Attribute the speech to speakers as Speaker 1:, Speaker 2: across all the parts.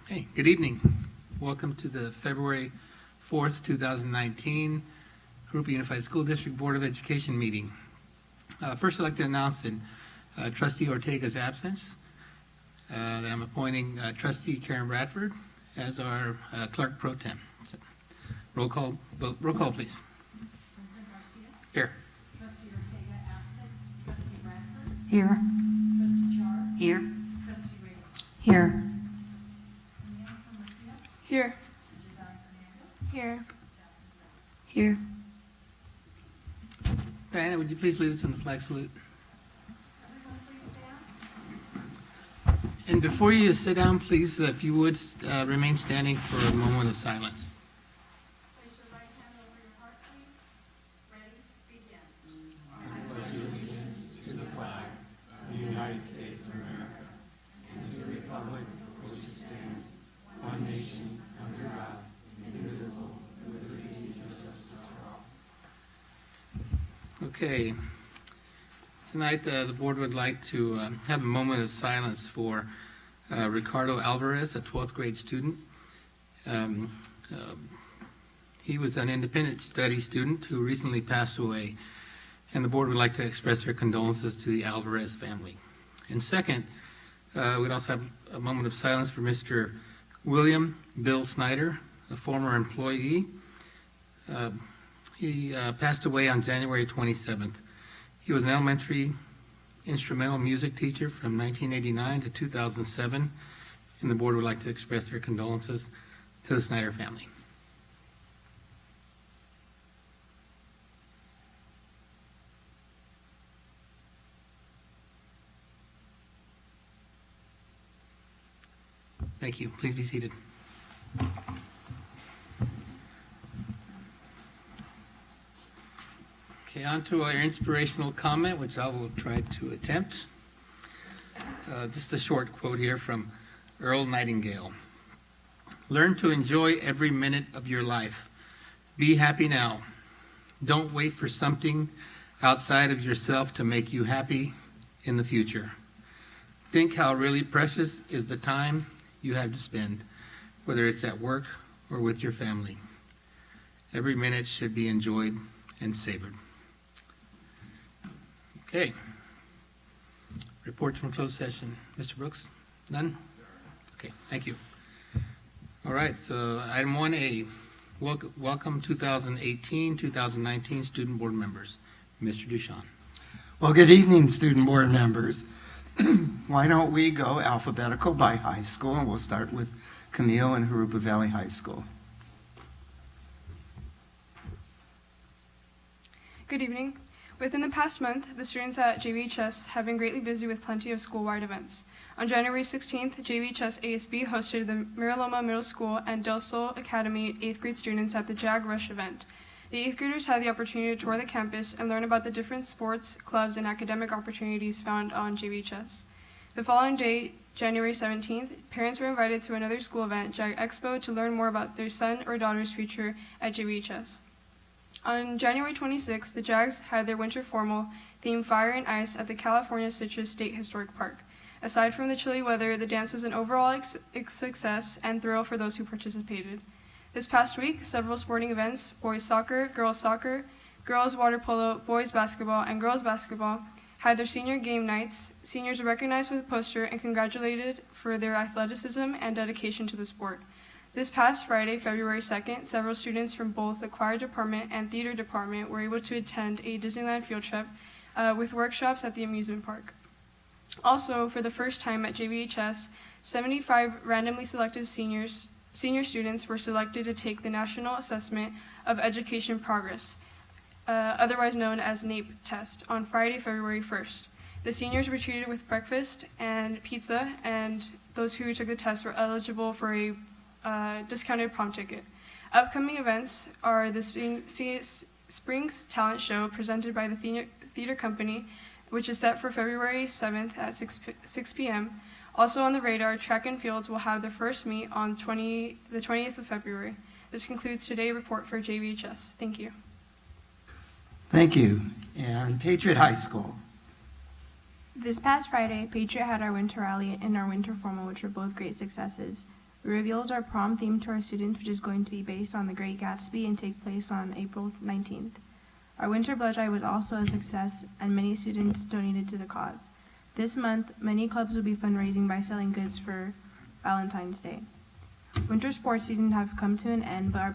Speaker 1: Hey, good evening. Welcome to the February 4th, 2019 Jurupa Unified School District Board of Education meeting. First, I'd like to announce in Trustee Ortega's absence that I'm appointing Trustee Karen Bradford as our Clerk Pro Tem. So, roll call, please.
Speaker 2: President Garcia?
Speaker 1: Here.
Speaker 2: Trustee Ortega absent. Trustee Bradford?
Speaker 3: Here.
Speaker 2: Trustee Char?
Speaker 3: Here.
Speaker 2: Trustee Rayburn?
Speaker 3: Here.
Speaker 2: Here.
Speaker 3: Here. Here.
Speaker 1: Diana, would you please lead us in the flag salute?
Speaker 2: Everyone please stand.
Speaker 1: And before you sit down, please, if you would, remain standing for a moment of silence.
Speaker 2: Place your right hand over your heart, please. Ready? Begin.
Speaker 1: Okay. Tonight, the board would like to have a moment of silence for Ricardo Alvarez, a 12th grade student. He was an independent study student who recently passed away, and the board would like to express their condolences to the Alvarez family. And second, we'd also have a moment of silence for Mr. William Bill Snyder, a former employee. He passed away on January 27th. He was an elementary instrumental music teacher from 1989 to 2007, and the board would like to express their condolences to the Snyder family. Thank you. Please be seated. Okay, on to our inspirational comment, which I will try to attempt. Just a short quote here from Earl Nightingale. Learn to enjoy every minute of your life. Be happy now. Don't wait for something outside of yourself to make you happy in the future. Think how really precious is the time you have to spend, whether it's at work or with your family. Every minute should be enjoyed and savored. Okay. Reports from closed session. Mr. Brooks? None? Okay, thank you. All right, so item 1A, welcome 2018-2019 student board members. Mr. Duchamp.
Speaker 4: Well, good evening, student board members. Why don't we go alphabetical by high school, and we'll start with Camille and Jurupa Valley High School.
Speaker 5: Good evening. Within the past month, the students at JVHS have been greatly busy with plenty of school-wide events. On January 16th, JVHS ASB hosted the Miraloma Middle School and Del Sol Academy 8th grade students at the Jag Rush event. The 8th graders had the opportunity to tour the campus and learn about the different sports, clubs, and academic opportunities found on JVHS. The following day, January 17th, parents were invited to another school event, Jag Expo, to learn more about their son or daughter's future at JVHS. On January 26th, the Jags had their winter formal themed Fire and Ice at the California Citrus State Historic Park. Aside from the chilly weather, the dance was an overall success and thrill for those who participated. This past week, several sporting events, boys soccer, girls water polo, boys basketball, and girls basketball, had their senior game nights. Seniors were recognized with a poster and congratulated for their athleticism and dedication to the sport. This past Friday, February 2nd, several students from both the choir department and theater department were able to attend a Disneyland field trip with workshops at the amusement park. Also, for the first time at JVHS, 75 randomly selected senior students were selected to take the National Assessment of Education Progress, otherwise known as NAEP test, on Friday, February 1st. The seniors were treated with breakfast and pizza, and those who took the test were eligible for a discounted prom ticket. Upcoming events are the Springs Talent Show presented by the Theater Company, which is set for February 7th at 6 p.m. Also on the radar, track and fields will have their first meet on the 20th of February. This concludes today's report for JVHS. Thank you.
Speaker 4: Thank you. And Patriot High School.
Speaker 6: This past Friday, Patriot had our winter rally and our winter formal, which were both great successes.
Speaker 5: We revealed our prom theme to our students, which is going to be based on The Great Gatsby and take place on April 19th. Our winter blood drive was also a success, and many students donated to the cause. This month, many clubs will be fundraising by selling goods for Valentine's Day. Winter sports season have come to an end, but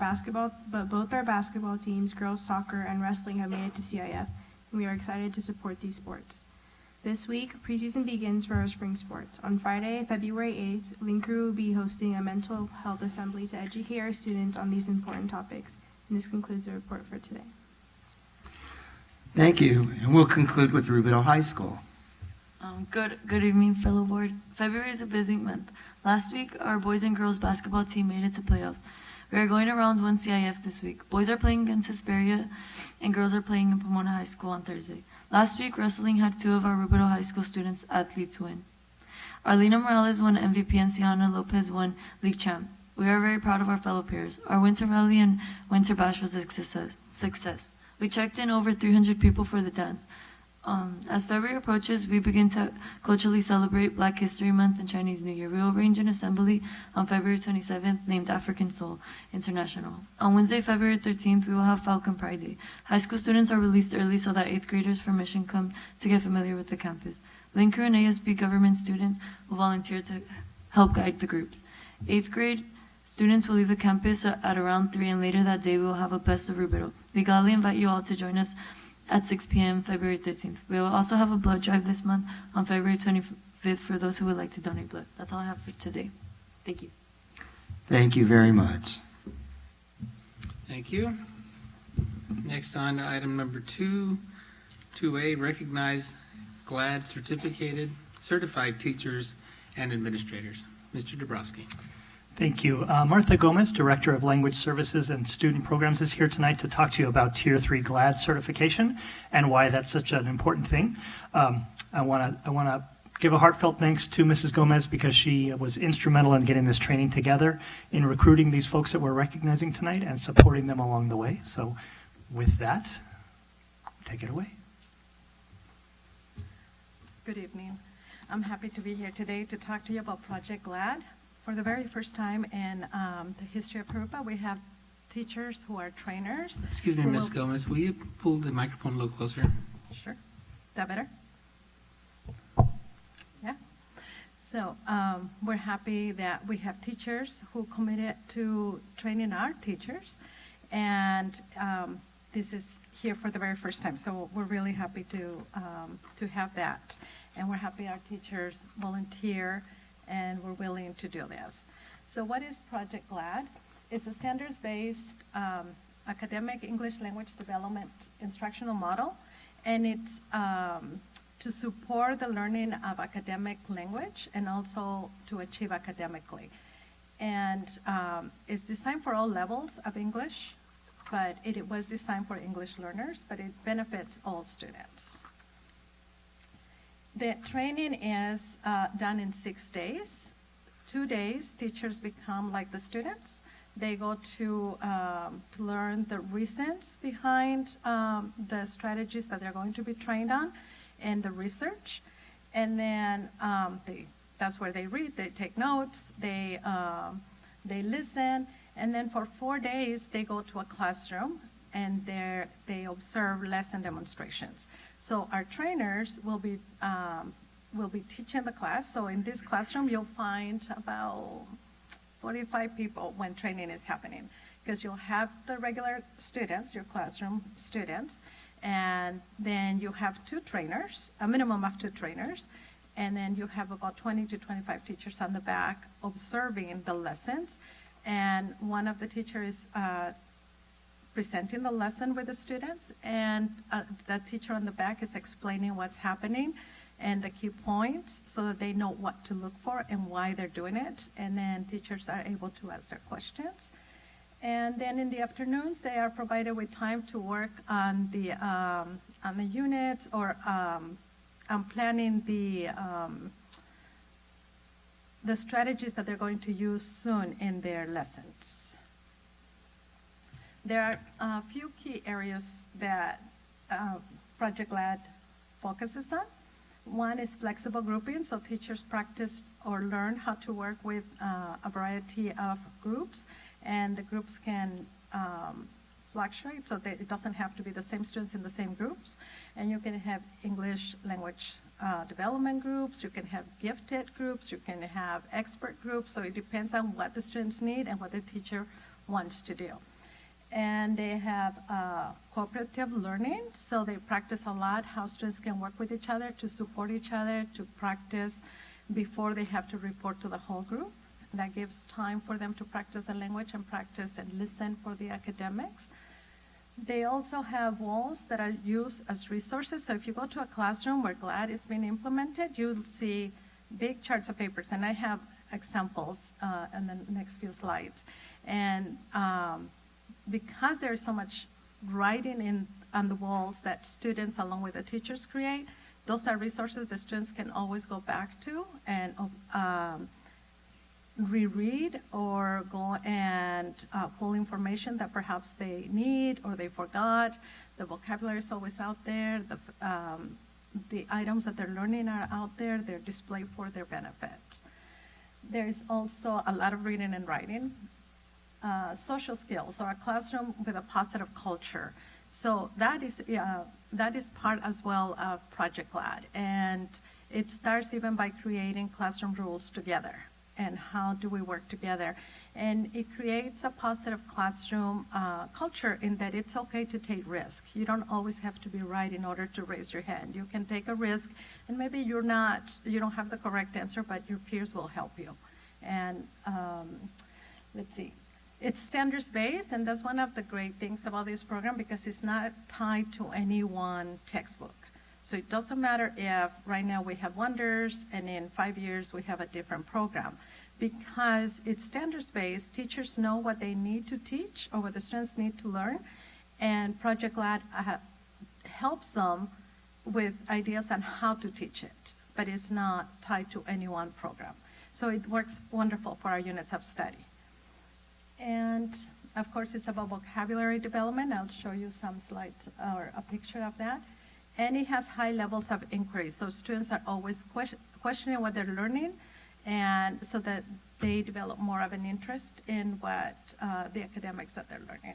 Speaker 5: both our basketball teams, girls soccer and wrestling, have made it to CIF, and we are excited to support these sports. This week, preseason begins for our spring sports. On Friday, February 8th, Link Crew will be hosting a mental health assembly to educate our students on these important topics. And this concludes the report for today.
Speaker 4: Thank you, and we'll conclude with Rubidoux High School.
Speaker 3: Good evening, fellow board. February is a busy month. Last week, our boys and girls basketball team made it to playoffs. We are going to round 1 CIF this week. Boys are playing against Hesperia, and girls are playing in Pomona High School on Thursday. Last week, wrestling had 2 of our Rubidoux High School students athletes win. Arlena Morales won MVP and Siana Lopez won league champ. We are very proud of our fellow peers. Our winter rally and winter bash was a success. We checked in over 300 people for the dance. As February approaches, we begin to culturally celebrate Black History Month and Chinese New Year. We will arrange an assembly on February 27th named African Soul International. On Wednesday, February 13th, we will have Falcon Pride Day. High school students are released early so that 8th graders from Mission come to get familiar with the campus. Link Crew and ASB government students will volunteer to help guide the groups. 8th grade students will leave the campus at around 3, and later that day we will have a Best of Rubidoux. We gladly invite you all to join us at 6 p.m. February 13th. We will also have a blood drive this month on February 25th for those who would like to donate blood. That's all I have for today. Thank you.
Speaker 4: Thank you very much.
Speaker 1: Thank you. Next on to item number 2A, recognize GLAD certified teachers and administrators. Mr. Dabrowski.
Speaker 6: Thank you. Martha Gomez, Director of Language Services and Student Programs, is here tonight to talk to you about Tier 3 GLAD certification and why that's such an important thing. I want to give a heartfelt thanks to Mrs. Gomez because she was instrumental in getting this training together, in recruiting these folks that we're recognizing tonight and supporting them along the way. So with that, take it away.
Speaker 7: Good evening. I'm happy to be here today to talk to you about Project GLAD. For the very first time in the history of Jurupa, we have teachers who are trainers.
Speaker 1: Excuse me, Ms. Gomez, will you pull the microphone a little closer?
Speaker 7: Sure. Is that better? Yeah. So we're happy that we have teachers who committed to training our teachers, and this is here for the very first time. So we're really happy to have that, and we're happy our teachers volunteer and we're willing to do this. So what is Project GLAD? It's a standards-based academic English language development instructional model, and it's to support the learning of academic language and also to achieve academically. And it's designed for all levels of English, but it was designed for English learners, but it benefits all students. The training is done in 6 days. 2 days, teachers become like the students. They go to learn the reasons behind the strategies that they're going to be trained on and the research. And then that's where they read, they take notes, they listen. And then for 4 days, they go to a classroom and they observe lesson demonstrations. So our trainers will be teaching the class. So in this classroom, you'll find about 45 people when training is happening, because you'll have the regular students, your classroom students, and then you have 2 trainers, a minimum of 2 trainers, and then you have about 20 to 25 teachers on the back observing the lessons. And one of the teachers presenting the lesson with the students, and the teacher on the back is explaining what's happening and the key points so that they know what to look for and why they're doing it. And then teachers are able to ask their questions. And then in the afternoons, they are provided with time to work on the units or on planning the strategies that they're going to use soon in their lessons. There are a few key areas that Project GLAD focuses on. One is flexible grouping, so teachers practice or learn how to work with a variety of groups, and the groups can fluctuate, so that it doesn't have to be the same students in the same groups. And you can have English language development groups, you can have gifted groups, you can have expert groups, so it depends on what the students need and what the teacher wants to do. And they have cooperative learning, so they practice a lot how students can work with each other to support each other, to practice before they have to report to the whole group. That gives time for them to practice the language and practice and listen for the academics. They also have walls that are used as resources. So if you go to a classroom where GLAD is being implemented, you'll see big charts of papers, and I have examples in the next few slides. And because there's so much writing on the walls that students along with the teachers create, those are resources the students can always go back to and reread or go and pull information that perhaps they need or they forgot. The vocabulary is always out there. The items that they're learning are out there. They're displayed for their benefit. There's also a lot of reading and writing. Social skills, or a classroom with a positive culture. So that is part as well of Project GLAD. And it starts even by creating classroom rules together. And how do we work together? And it creates a positive classroom culture in that it's okay to take risk. You don't always have to be right in order to raise your hand. You can take a risk, and maybe you don't have the correct answer, but your peers will help you. And let's see. It's standards-based, and that's one of the great things about this program because it's not tied to any one textbook. So it doesn't matter if right now we have Wonders and in 5 years we have a different program. Because it's standards-based, teachers know what they need to teach or what the students need to learn, and Project GLAD helps them with ideas on how to teach it, but it's not tied to any one program. So it works wonderful for our units of study. And of course, it's about vocabulary development. I'll show you some slides or a picture of that. And it has high levels of inquiry. So students are always questioning what they're learning, and so that they develop more of an interest in what the academics that they're learning.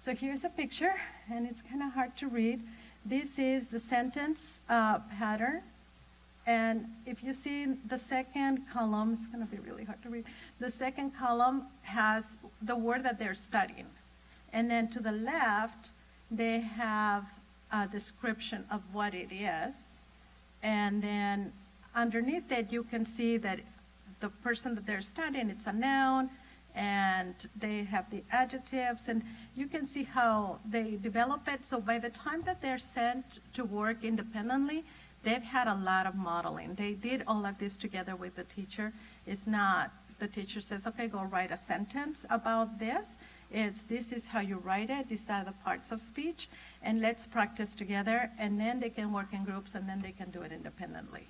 Speaker 7: So here's a picture, and it's kind of hard to read. This is the sentence pattern. And if you see the second column, it's going to be really hard to read. The second column has the word that they're studying. And then to the left, they have a description of what it is. And then underneath it, you can see that the person that they're studying, it's a noun, and they have the adjectives, and you can see how they develop it. So by the time that they're sent to work independently, they've had a lot of modeling. They did all of this together with the teacher. It's not the teacher says, okay, go write a sentence about this. This is how you write it. These are the parts of speech. And let's practice together. And then they can work in groups, and then they can do it independently.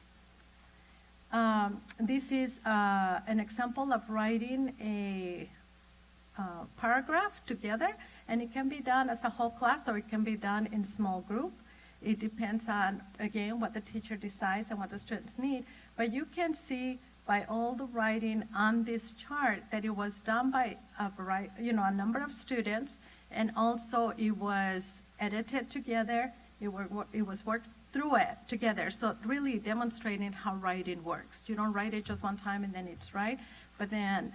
Speaker 7: This is an example of writing a paragraph together. And it can be done as a whole class, or it can be done in small group. It depends on, again, what the teacher decides and what the students need. But you can see by all the writing on this chart that it was done by a number of students, and also it was edited together. It was worked through it together. So really demonstrating how writing works. You don't write it just one time and then it's right, but then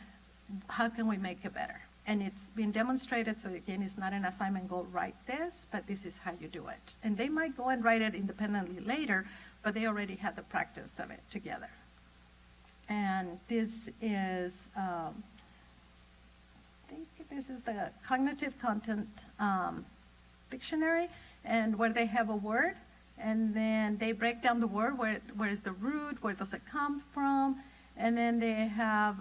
Speaker 7: how can we make it better? And it's been demonstrated, so again, it's not an assignment, go write this, but this is how you do it. And they might go and write it independently later, but they already had the practice of it together. And this is, I think this is the cognitive content dictionary, and where they have a word, and then they break down the word, where is the root, where does it come from, and then they have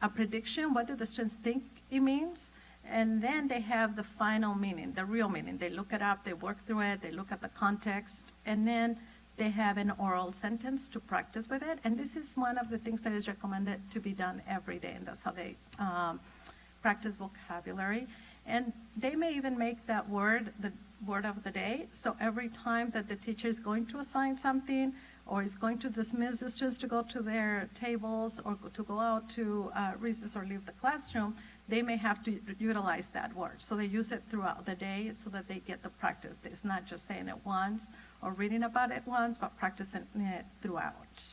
Speaker 7: a prediction, what do the students think it means, and then they have the final meaning, the real meaning. They look it up, they work through it, they look at the context, and then they have an oral sentence to practice with it. And this is one of the things that is recommended to be done every day, and that's how they practice vocabulary. And they may even make that word, word of the day. So every time that the teacher is going to assign something or is going to dismiss the students to go to their tables or to go out to recess or leave the classroom, they may have to utilize that word. So they use it throughout the day so that they get the practice. It's not just saying it once or reading about it once, but practicing it throughout.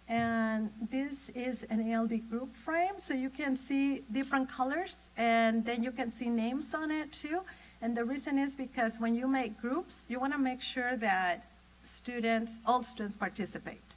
Speaker 7: And this is an ALD group frame, so you can see different colors, and then you can see names on it too. And the reason is because when you make groups, you want to make sure that all students participate.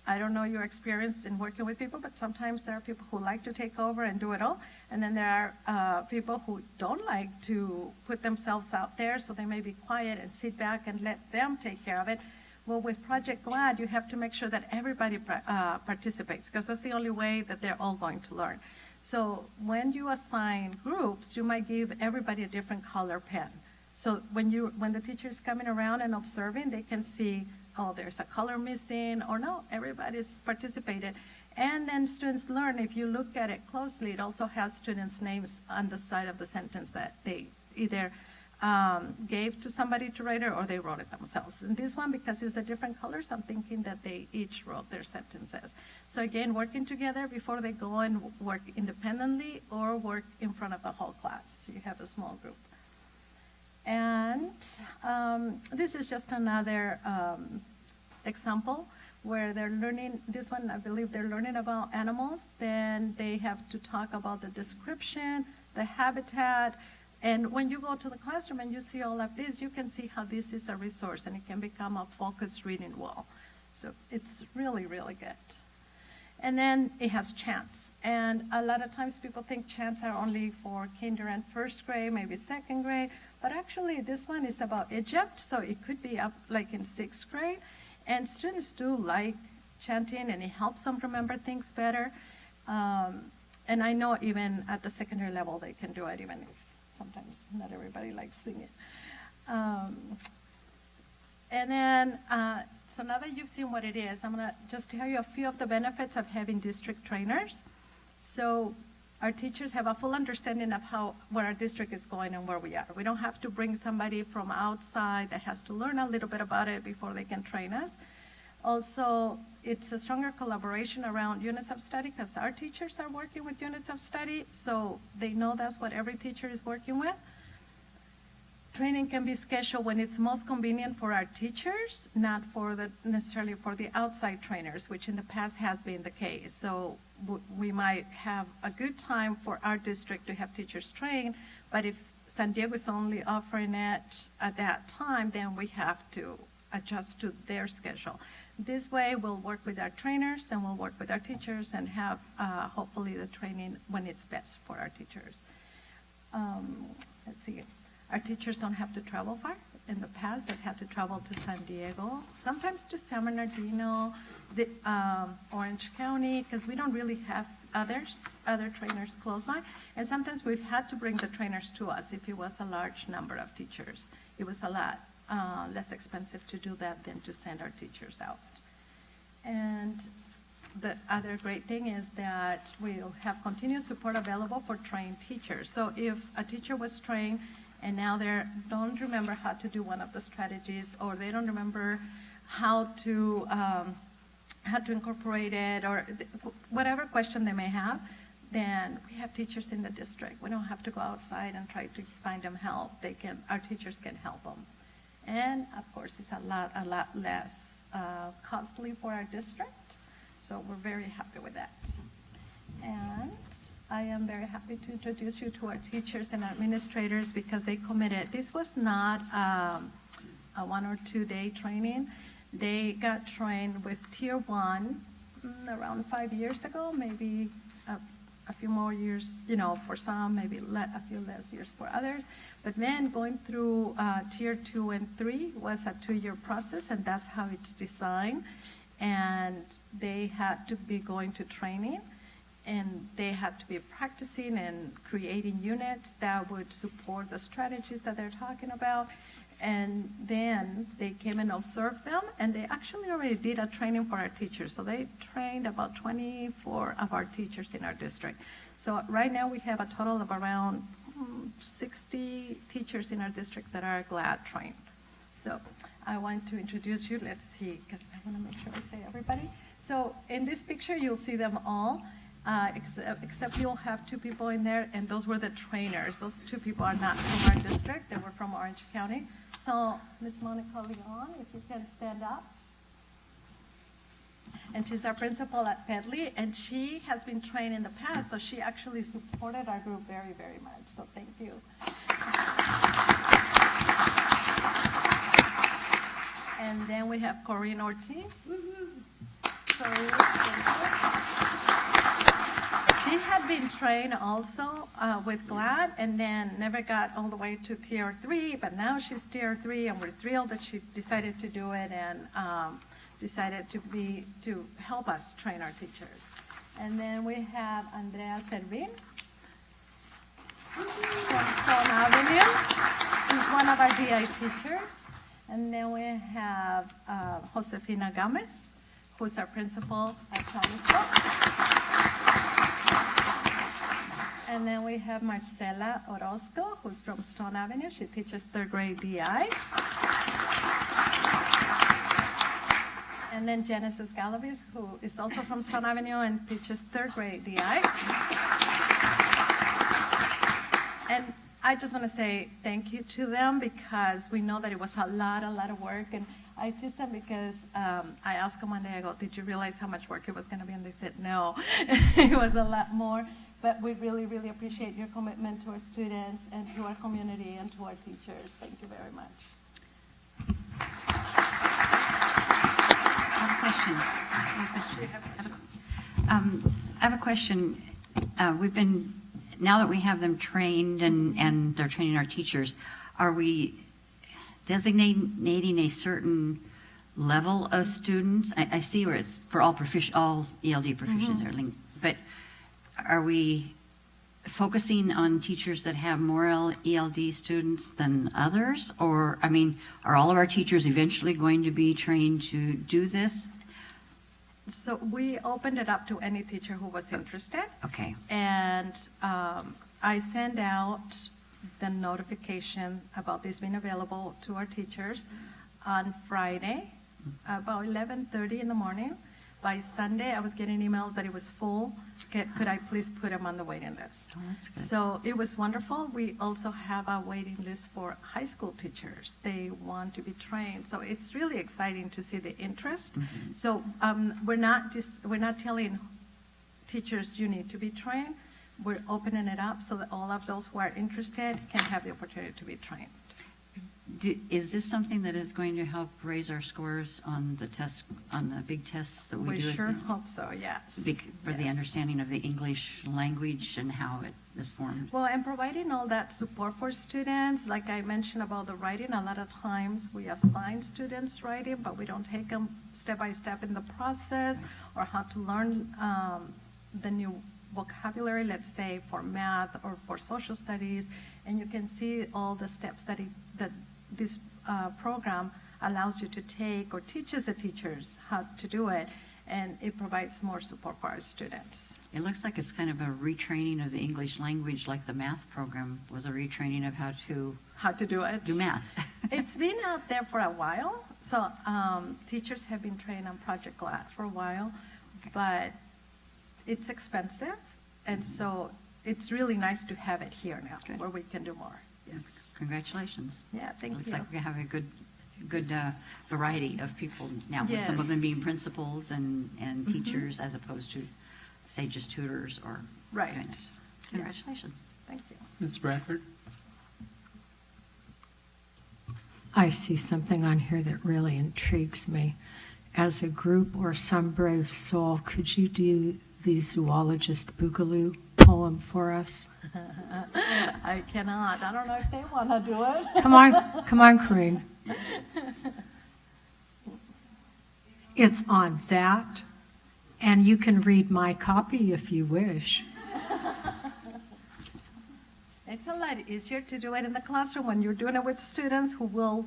Speaker 7: I don't know your experience in working with people, but sometimes there are people who like to take over and do it all. And then there are people who don't like to put themselves out there, so they may be quiet and sit back and let them take care of it. Well, with Project GLAD, you have to make sure that everybody participates, because that's the only way that they're all going to learn. So when you assign groups, you might give everybody a different color pen. So when the teacher is coming around and observing, they can see, oh, there's a color missing, or no, everybody's participated. And then students learn, if you look at it closely, it also has students' names on the side of the sentence that they either gave to somebody to write it or they wrote it themselves. And this one, because it's the different colors, I'm thinking that they each wrote their sentences. So again, working together before they go and work independently or work in front of the whole class. So you have a small group. And this is just another example where they're learning, this one, I believe they're learning about animals. Then they have to talk about the description, the habitat. And when you go to the classroom and you see all of this, you can see how this is a resource and it can become a focused reading wall. So it's really, really good. And then it has chants. And a lot of times people think chants are only for kinder and first grade, maybe second grade. But actually this one is about Egypt, so it could be up like in sixth grade. And students do like chanting and it helps them remember things better. And I know even at the secondary level they can do it, even if sometimes not everybody likes singing. And then, so now that you've seen what it is, I'm gonna just tell you a few of the benefits of having district trainers. So our teachers have a full understanding of where our district is going and where we are. We don't have to bring somebody from outside that has to learn a little bit about it before they can train us. Also, it's a stronger collaboration around units of study because our teachers are working with units of study, so they know that's what every teacher is working with. Training can be scheduled when it's most convenient for our teachers, not necessarily for the outside trainers, which in the past has been the case. So we might have a good time for our district to have teachers train, but if San Diego is only offering it at that time, then we have to adjust to their schedule. This way, we'll work with our trainers and we'll work with our teachers and have hopefully the training when it's best for our teachers. Let's see. Our teachers don't have to travel far. In the past, they've had to travel to San Diego, sometimes to San Bernardino, Orange County, because we don't really have other trainers close by. And sometimes we've had to bring the trainers to us if it was a large number of teachers. It was a lot less expensive to do that than to send our teachers out. And the other great thing is that we'll have continuous support available for trained teachers. So if a teacher was trained and now they don't remember how to do one of the strategies, or they don't remember how to incorporate it, or whatever question they may have, then we have teachers in the district. We don't have to go outside and try to find them help. Our teachers can help them. And of course, it's a lot less costly for our district. So we're very happy with that. And I am very happy to introduce you to our teachers and administrators because they committed. This was not a 1 or 2 day training. They got trained with Tier 1 around 5 years ago, maybe a few more years, for some, maybe a few less years for others. But then going through Tier 2 and 3 was a 2-year process, and that's how it's designed. And they had to be going to training, and they had to be practicing and creating units that would support the strategies that they're talking about. And then they came and observed them, and they actually already did a training for our teachers. So they trained about 24 of our teachers in our district. So right now we have a total of around 60 teachers in our district that are GLAD trained. So I want to introduce you. Let's see, because I want to make sure I say everybody. So in this picture, you'll see them all, except you'll have 2 people in there, and those were the trainers. Those 2 people are not from our district. They were from Orange County. So Ms. Monica Leon, if you can stand up. And she's our principal at Pedley, and she has been trained in the past, so she actually supported our group very, very much. So thank you. And then we have Corinne Ortiz. Corinne, she had been trained also with GLAD, and then never got all the way to Tier 3, but now she's Tier 3, and we're thrilled that she decided to do it and decided to help us train our teachers. And then we have Andrea Servin from Stone Avenue. She's one of our DI teachers. And then we have Josefina Gomez, who's our principal at Charlottesville. And then we have Marcela Orozco, who's from Stone Avenue. She teaches 3rd grade DI. And then Genesis Galavis, who is also from Stone Avenue and teaches 3rd grade DI. And I just want to say thank you to them, because we know that it was a lot of work. And I tease them because I asked them one day, I go, did you realize how much work it was going to be? And they said, no, it was a lot more. But we really, really appreciate your commitment to our students and to our community and to our teachers. Thank you very much.
Speaker 8: I have a question. Now that we have them trained and they're training our teachers, are we designating a certain level of students? I see where it's for all ELD proficiency, but are we focusing on teachers that have more ELD students than others? Or, I mean, are all of our teachers eventually going to be trained to do this?
Speaker 7: So we opened it up to any teacher who was interested.
Speaker 8: Okay.
Speaker 7: And I send out the notification about this being available to our teachers on Friday, about 11:30 in the morning. By Sunday, I was getting emails that it was full. Could I please put them on the waiting list?
Speaker 8: Oh, that's good.
Speaker 7: So it was wonderful. We also have a waiting list for high school teachers. They want to be trained. So it's really exciting to see the interest.
Speaker 8: Mm-hmm.
Speaker 7: So we're not telling teachers you need to be trained. We're opening it up so that all of those who are interested can have the opportunity to be trained.
Speaker 8: Is this something that is going to help raise our scores on the test, on the big tests that we do?
Speaker 7: We sure hope so, yes.
Speaker 8: For the understanding of the English language and how it is formed?
Speaker 7: Well, and providing all that support for students, like I mentioned about the writing, a lot of times we assign students writing, but we don't take them step by step in the process or how to learn the new vocabulary, let's say for math or for social studies. And you can see all the steps that this program allows you to take or teaches the teachers how to do it, and it provides more support for our students.
Speaker 8: It looks like it's kind of a retraining of the English language, like the math program was a retraining of how to
Speaker 7: do it.
Speaker 8: Do math.
Speaker 7: It's been out there for a while, so teachers have been trained on Project GLAD for a while, but it's expensive, and so it's really nice to have it here now, where we can do more. Yes.
Speaker 8: Congratulations.
Speaker 7: Yeah, thank you.
Speaker 8: Looks like we have a good variety of people now, with some of them being principals and teachers as opposed to, say, just tutors or.
Speaker 7: Right.
Speaker 8: Congratulations.
Speaker 7: Thank you.
Speaker 1: Ms. Bradford?
Speaker 9: I see something on here that really intrigues me. As a group or some brave soul, could you do the zoologist boogaloo poem for us?
Speaker 7: I cannot. I don't know if they want to do it.
Speaker 9: Come on, Corinne. It's on that, and you can read my copy if you wish.
Speaker 7: It's a lot easier to do it in the classroom when you're doing it with students who will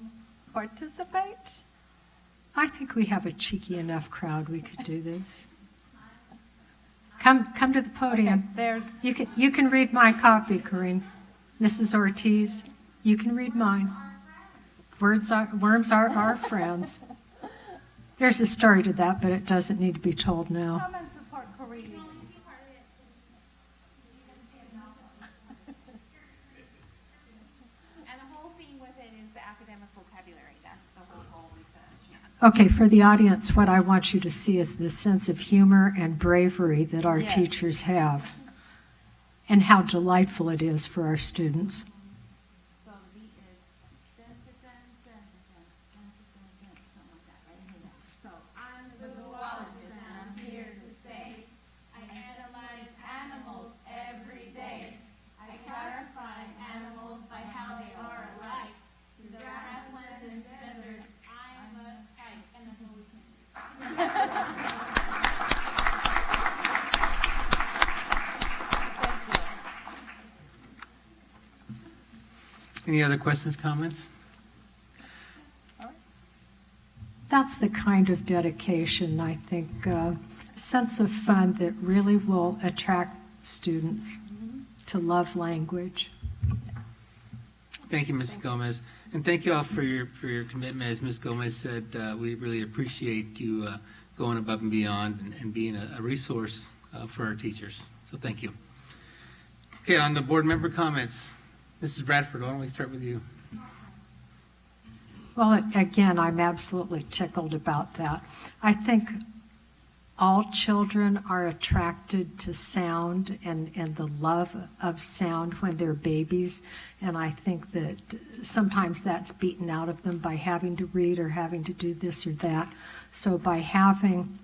Speaker 7: participate.
Speaker 9: I think we have a cheeky enough crowd we could do this. Come to the podium.
Speaker 7: Okay, there.
Speaker 9: You can read my copy, Corinne. Mrs. Ortiz, you can read mine. Worms are our friends. There's a story to that, but it doesn't need to be told now.
Speaker 7: Come and support Korea.
Speaker 10: And the whole theme with it is the academic vocabulary. That's the whole goal with the chant.
Speaker 9: Okay, for the audience, what I want you to see is the sense of humor and bravery that our
Speaker 7: Yes.
Speaker 9: teachers have, and how delightful it is for our students.
Speaker 10: So the beat is dun, dun, dun, dun, dun, dun, dun, dun, something like that, right? So I'm the zoologist and I'm here to say I analyze animals every day. I clarify animals by how they are alike. To the grasslands and deserts, I'm a kite. And that's what we can do.
Speaker 1: Any other questions, comments?
Speaker 9: That's the kind of dedication, I think, sense of fun that really will attract students to love language.
Speaker 1: Thank you, Mrs. Gomez. And thank you all for your commitment. As Ms. Gomez said, we really appreciate you going above and beyond and being a resource for our teachers. So thank you. Okay, on the board member comments. Mrs. Bradford, why don't we start with you?
Speaker 9: Well, again, I'm absolutely tickled about that. I think all children are attracted to sound and the love of sound when they're babies. And I think that sometimes that's beaten out of them by having to read or having to do this or that. So by having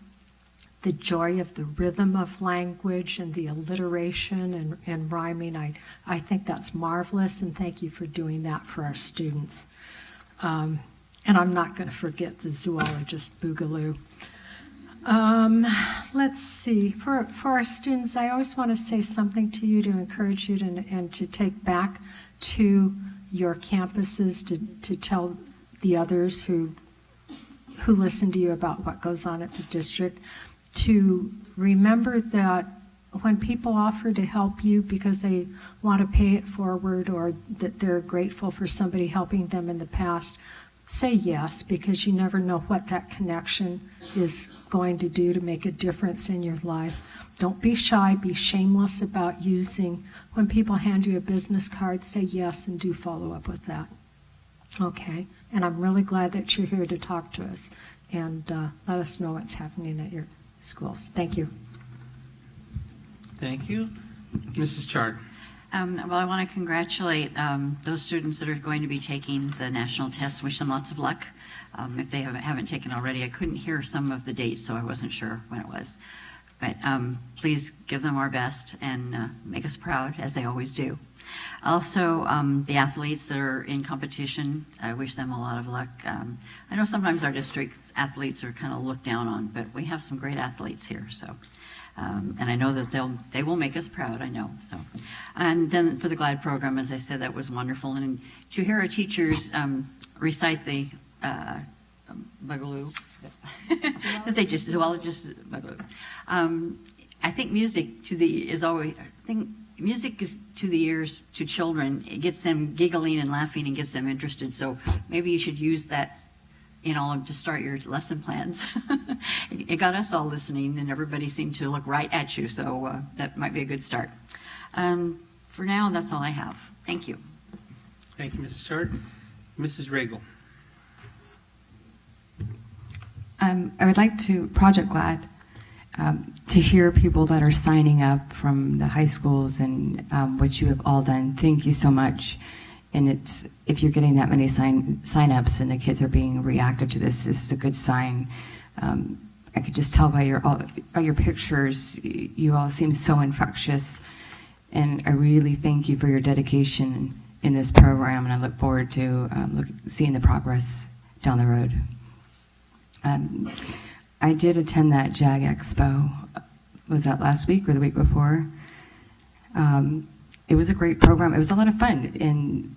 Speaker 9: the joy of the rhythm of language and the alliteration and rhyming, I think that's marvelous, and thank you for doing that for our students. And I'm not going to forget the zoologist boogaloo. Let's see. For our students, I always want to say something to you to encourage you and to take back to your campuses to tell the others who listen to you about what goes on at the district, to remember that when people offer to help you because they want to pay it forward or that they're grateful for somebody helping them in the past, say yes, because you never know what that connection is going to do to make a difference in your life. Don't be shy, be shameless about using, when people hand you a business card, say yes and do follow up with that. Okay, and I'm really glad that you're here to talk to us and let us know what's happening at your schools. Thank you.
Speaker 1: Thank you. Mrs. Chard.
Speaker 8: Well, I want to congratulate those students that are going to be taking the national test. Wish them lots of luck. If they haven't taken already, I couldn't hear some of the dates, so I wasn't sure when it was. But please give them our best and make us proud, as they always do. Also, the athletes that are in competition, I wish them a lot of luck. I know sometimes our district athletes are kind of looked down on, but we have some great athletes here, so. And I know that they will make us proud, I know. So, and then for the GLAD program, as I said, that was wonderful. And to hear our teachers recite the Boogaloo, that they just, zoologist Boogaloo. I think music music is to the ears to children. It gets them giggling and laughing and gets them interested. So maybe you should use that to start your lesson plans. It got us all listening, and everybody seemed to look right at you, so that might be a good start. For now, that's all I have. Thank you.
Speaker 1: Thank you, Mrs. Chard. Mrs. Regal.
Speaker 11: I would like to, Project GLAD, to hear people that are signing up from the high schools and what you have all done. Thank you so much. And if you're getting that many sign-ups and the kids are being reactive to this is a good sign. I could just tell by your pictures, you all seem so infectious. And I really thank you for your dedication in this program, and I look forward to seeing the progress down the road. I did attend that JAG Expo. Was that last week or the week before? It was a great program. It was a lot of fun. And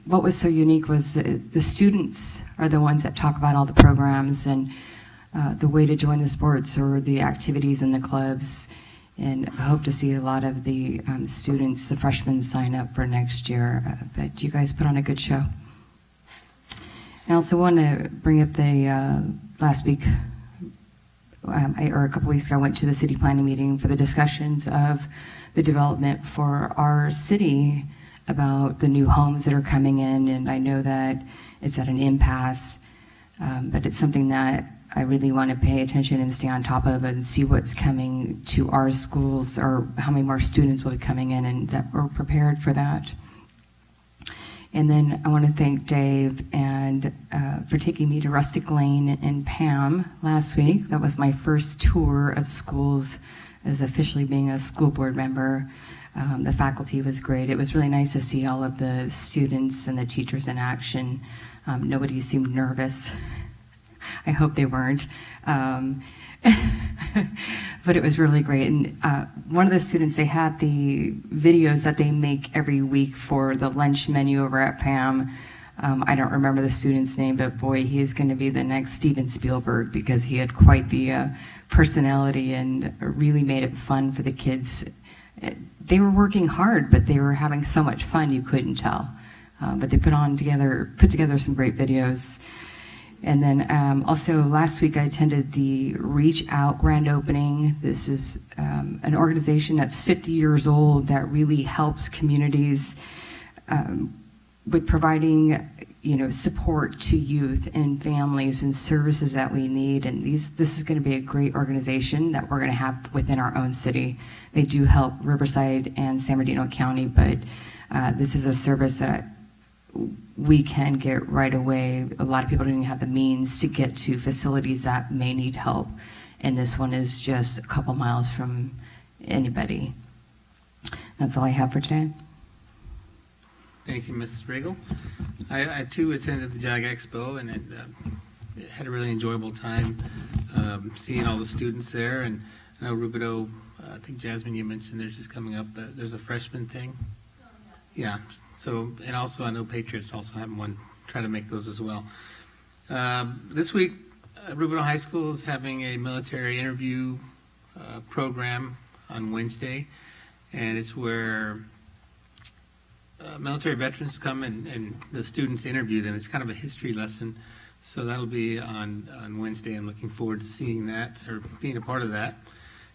Speaker 11: what was so unique was the students are the ones that talk about all the programs and the way to join the sports or the activities in the clubs. And I hope to see a lot of the students, the freshmen, sign up for next year. But you guys put on a good show. I also want to bring up the last week, or a couple weeks ago, I went to the city planning meeting for the discussions of the development for our city about the new homes that are coming in. And I know that it's at an impasse, but it's something that I really want to pay attention and stay on top of and see what's coming to our schools, or how many more students will be coming in, and that we're prepared for that. And then I want to thank Dave and for taking me to Rustic Lane and Pam last week. That was my first tour of schools as officially being a school board member. The faculty was great. It was really nice to see all of the students and the teachers in action. Nobody seemed nervous. I hope they weren't. But it was really great. And one of the students, they had the videos that they make every week for the lunch menu over at Pam. I don't remember the student's name, but boy, he is going to be the next Steven Spielberg, because he had quite the personality and really made it fun for the kids. They were working hard, but they were having so much fun you couldn't tell. But they put together some great videos. And then also last week I attended the Reach Out grand opening. This is an organization that's 50 years old that really helps communities with providing, support to youth and families and services that we need. And this is going to be a great organization that we're going to have within our own city. They do help Riverside and San Bernardino County, but this is a service that we can get right away. A lot of people don't even have the means to get to facilities that may need help, and this one is just a couple miles from anybody. That's all I have for today.
Speaker 1: Thank you, Mrs. Regal. I too attended the JAG Expo, and it had a really enjoyable time seeing all the students there. And I know Rubidoux, I think Jasmine, you mentioned there's just coming up, there's a freshman thing. Yeah, so, and also I know Patriots also have one, try to make those as well. This week, Rubidoux High School is having a military interview program on Wednesday, and it's where military veterans come and the students interview them. It's kind of a history lesson, so that'll be on Wednesday. I'm looking forward to seeing that, or being a part of that.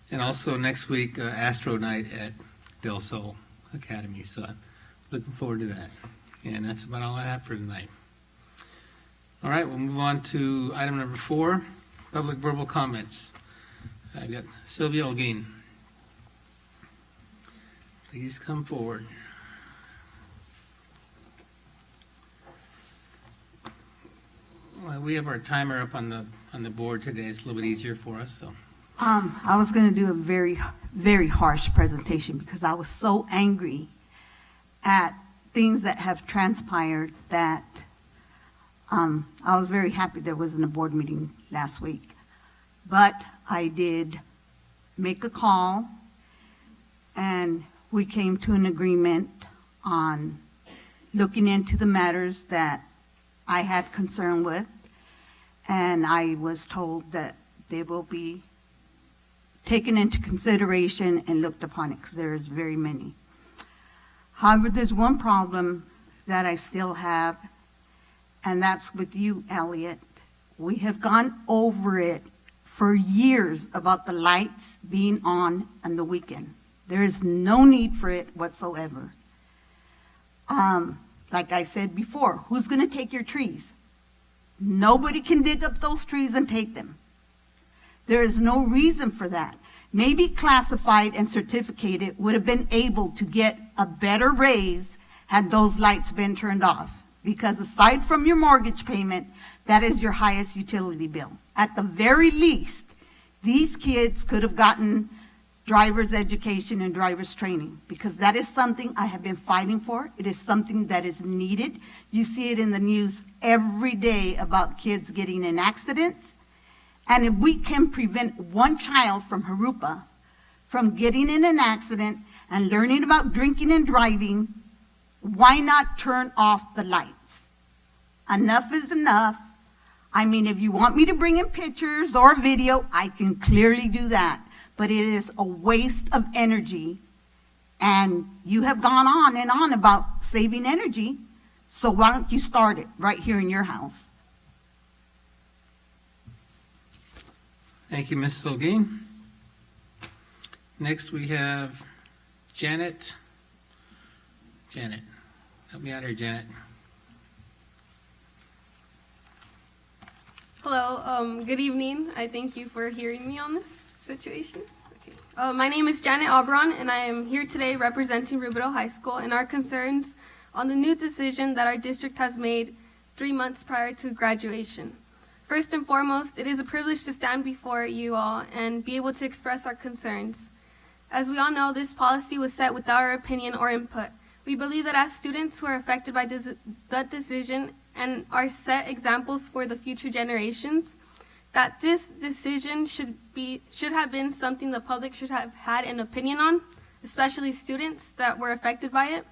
Speaker 1: And also next week, Astro Night at Del Sol Academy, so looking forward to that. And that's about all I have for tonight. All right, we'll move on to item number 4, public verbal comments. I've got Sylvia Olguin. Please come forward. We have our timer up on the board today. It's a little bit easier for us. So,
Speaker 12: I was going to do a very, very harsh presentation because I was so angry at things that have transpired that I was very happy there wasn't a board meeting last week. But I did make a call, and we came to an agreement on looking into the matters that I had concern with, and I was told that they will be taken into consideration and looked upon it, because there's very many. However, there's one problem that I still have, and that's with you, Elliot. We have gone over it for years about the lights being on the weekend. There is no need for it whatsoever. Like I said before, who's going to take your trees? Nobody can dig up those trees and take them. There is no reason for that. Maybe classified and certificated would have been able to get a better raise had those lights been turned off. Because aside from your mortgage payment, that is your highest utility bill. At the very least, these kids could have gotten driver's education and driver's training, because that is something I have been fighting for. It is something that is needed. You see it in the news every day about kids getting in accidents. And if we can prevent one child from Jurupa from getting in an accident and learning about drinking and driving, why not turn off the lights? Enough is enough. I mean, if you want me to bring in pictures or video, I can clearly do that. but it is a waste of energy. And you have gone on and on about saving energy, so why don't you start it right here in your house?
Speaker 1: Thank you, Ms. Holguin. Next, we have Janet. Janet, help me out here, Janet.
Speaker 13: Hello, good evening. I thank you for hearing me on this situation. Okay. My name is Janet Aubron, and I am here today representing Rubidoux High School and our concerns on the new decision that our district has made 3 months prior to graduation. First and foremost, it is a privilege to stand before you all and be able to express our concerns. As we all know, this policy was set without our opinion or input. We believe that as students who are affected by that decision and are set examples for the future generations, that this decision should have been something the public should have had an opinion on, especially students that were affected by it.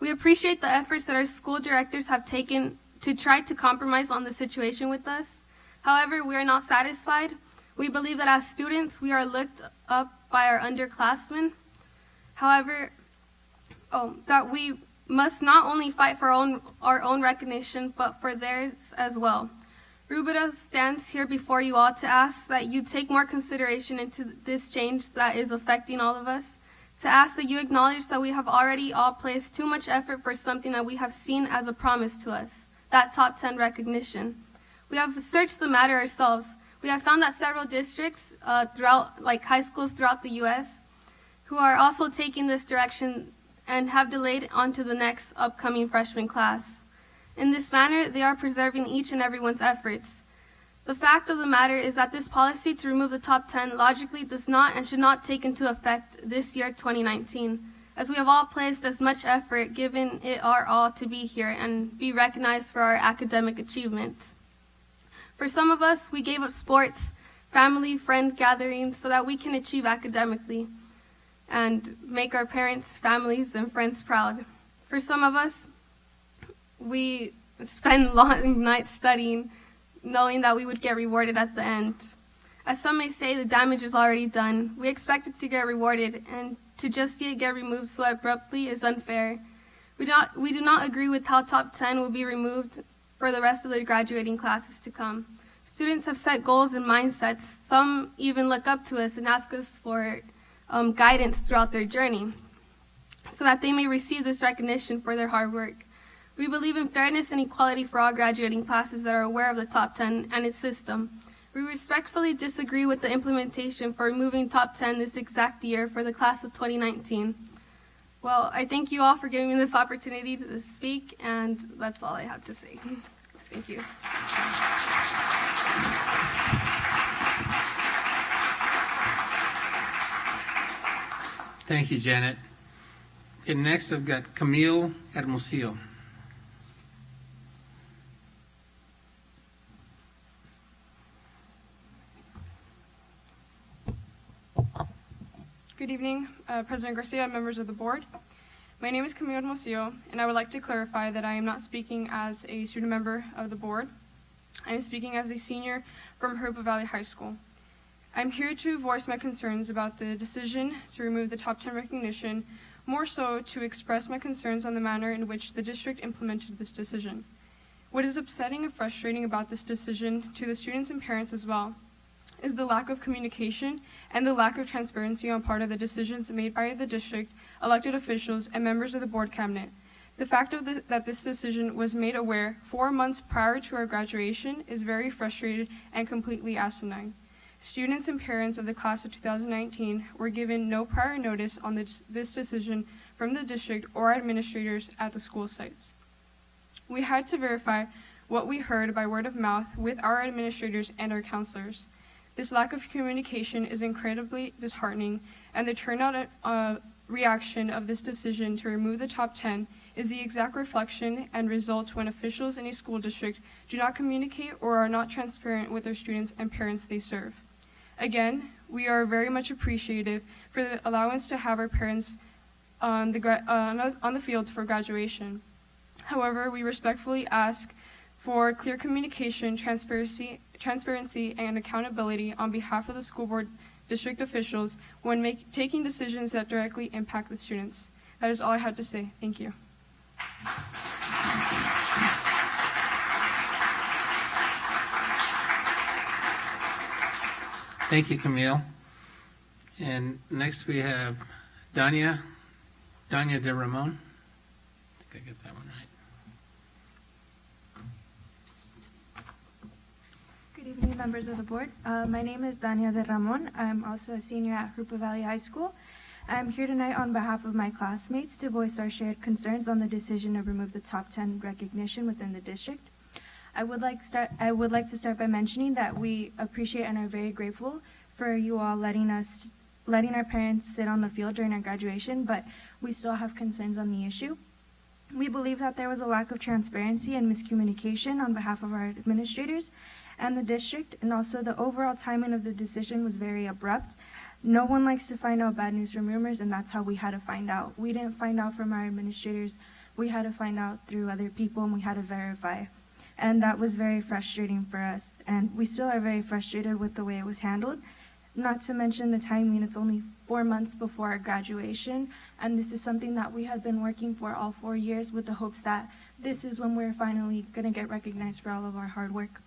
Speaker 13: We appreciate the efforts that our school directors have taken to try to compromise on the situation with us. However, we are not satisfied. We believe that as students, we are looked up by our underclassmen. However, that we must not only fight for our own recognition, but for theirs as well. Rubidoux stands here before you all to ask that you take more consideration into this change that is affecting all of us, to ask that you acknowledge that we have already all placed too much effort for something that we have seen as a promise to us, that top 10 recognition. We have searched the matter ourselves. We have found that several districts high schools throughout the U.S. who are also taking this direction and have delayed onto the next upcoming freshman class. In this manner, they are preserving each and everyone's efforts. The fact of the matter is that this policy to remove the top 10 logically does not and should not take into effect this year, 2019, as we have all placed as much effort, given it our all, to be here and be recognized for our academic achievements. For some of us, we gave up sports, family, friend gatherings so that we can achieve academically and make our parents, families, and friends proud. For some of us, we spend long nights studying, knowing that we would get rewarded at the end. As some may say, the damage is already done. We expected to get rewarded, and to just see it get removed so abruptly is unfair. We do not agree with how top 10 will be removed for the rest of the graduating classes to come. Students have set goals and mindsets. Some even look up to us and ask us for guidance throughout their journey so that they may receive this recognition for their hard work. We believe in fairness and equality for all graduating classes that are aware of the top 10 and its system. We respectfully disagree with the implementation for removing top 10 this exact year for the class of 2019. Well, I thank you all for giving me this opportunity to speak, and that's all I have to say. Thank you.
Speaker 1: Thank you, Janet. Okay, next I've got Camille Hermosillo.
Speaker 5: Good evening, President Garcia, members of the board. My name is Camille Hermosillo, and I would like to clarify that I am not speaking as a student member of the board. I am speaking as a senior from Jurupa Valley High School. I'm here to voice my concerns about the decision to remove the top 10 recognition, more so to express my concerns on the manner in which the district implemented this decision. What is upsetting and frustrating about this decision to the students and parents as well is the lack of communication and the lack of transparency on part of the decisions made by the district, elected officials, and members of the board cabinet. The fact that this decision was made aware 4 months prior to our graduation is very frustrating and completely asinine. Students and parents of the class of 2019 were given no prior notice on this decision from the district or administrators at the school sites. We had to verify what we heard by word of mouth with our administrators and our counselors. This lack of communication is incredibly disheartening, and the turnout reaction of this decision to remove the top 10 is the exact reflection and result when officials in a school district do not communicate or are not transparent with their students and parents they serve. Again, we are very much appreciative for the allowance to have our parents on the field for graduation. However, we respectfully ask for clear communication, transparency, and accountability on behalf of the school board district officials when taking decisions that directly impact the students. That is all I had to say. Thank you.
Speaker 1: Thank you, Camille. And next we have Danya de Ramon. I think I get that one right.
Speaker 14: Good evening, members of the board. My name is Danya de Ramon. I'm also a senior at Jurupa Valley High School. I'm here tonight on behalf of my classmates to voice our shared concerns on the decision to remove the top 10 recognition within the district. I would like to start by mentioning that we appreciate and are very grateful for you all letting our parents sit on the field during our graduation, but we still have concerns on the issue. We believe that there was a lack of transparency and miscommunication on behalf of our administrators and the district, and also the overall timing of the decision was very abrupt. No one likes to find out bad news from rumors, and that's how we had to find out. We didn't find out from our administrators. We had to find out through other people, and we had to verify. And that was very frustrating for us, and we still are very frustrated with the way it was handled. Not to mention the timing, it's only 4 months before our graduation, and this is something that we have been working for all 4 years with the hopes that this is when we're finally going to get recognized for all of our hard work.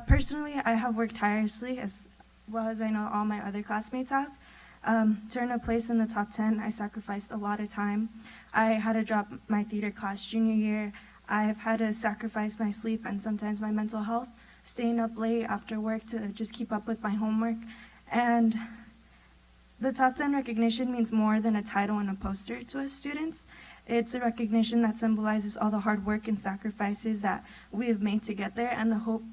Speaker 14: Personally, I have worked tirelessly, as well as I know all my other classmates have. To earn a place in the top 10, I sacrificed a lot of time. I had to drop my theater class junior year. I've had to sacrifice my sleep and sometimes my mental health, staying up late after work to just keep up with my homework. And the top 10 recognition means more than a title and a poster to us students. It's a recognition that symbolizes all the hard work and sacrifices that we have made to get there, and the hope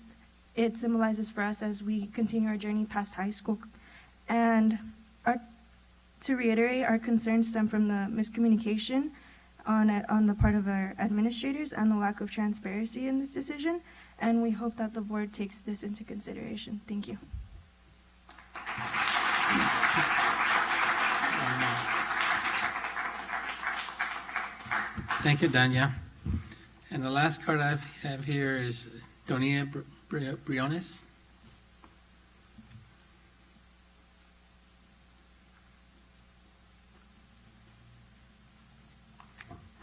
Speaker 14: it symbolizes for us as we continue our journey past high school. And to reiterate, our concerns stem from the miscommunication on the part of our administrators and the lack of transparency in this decision, and we hope that the board takes this into consideration. Thank you.
Speaker 1: Thank you, Danya. And the last card I have here is Donia Briones.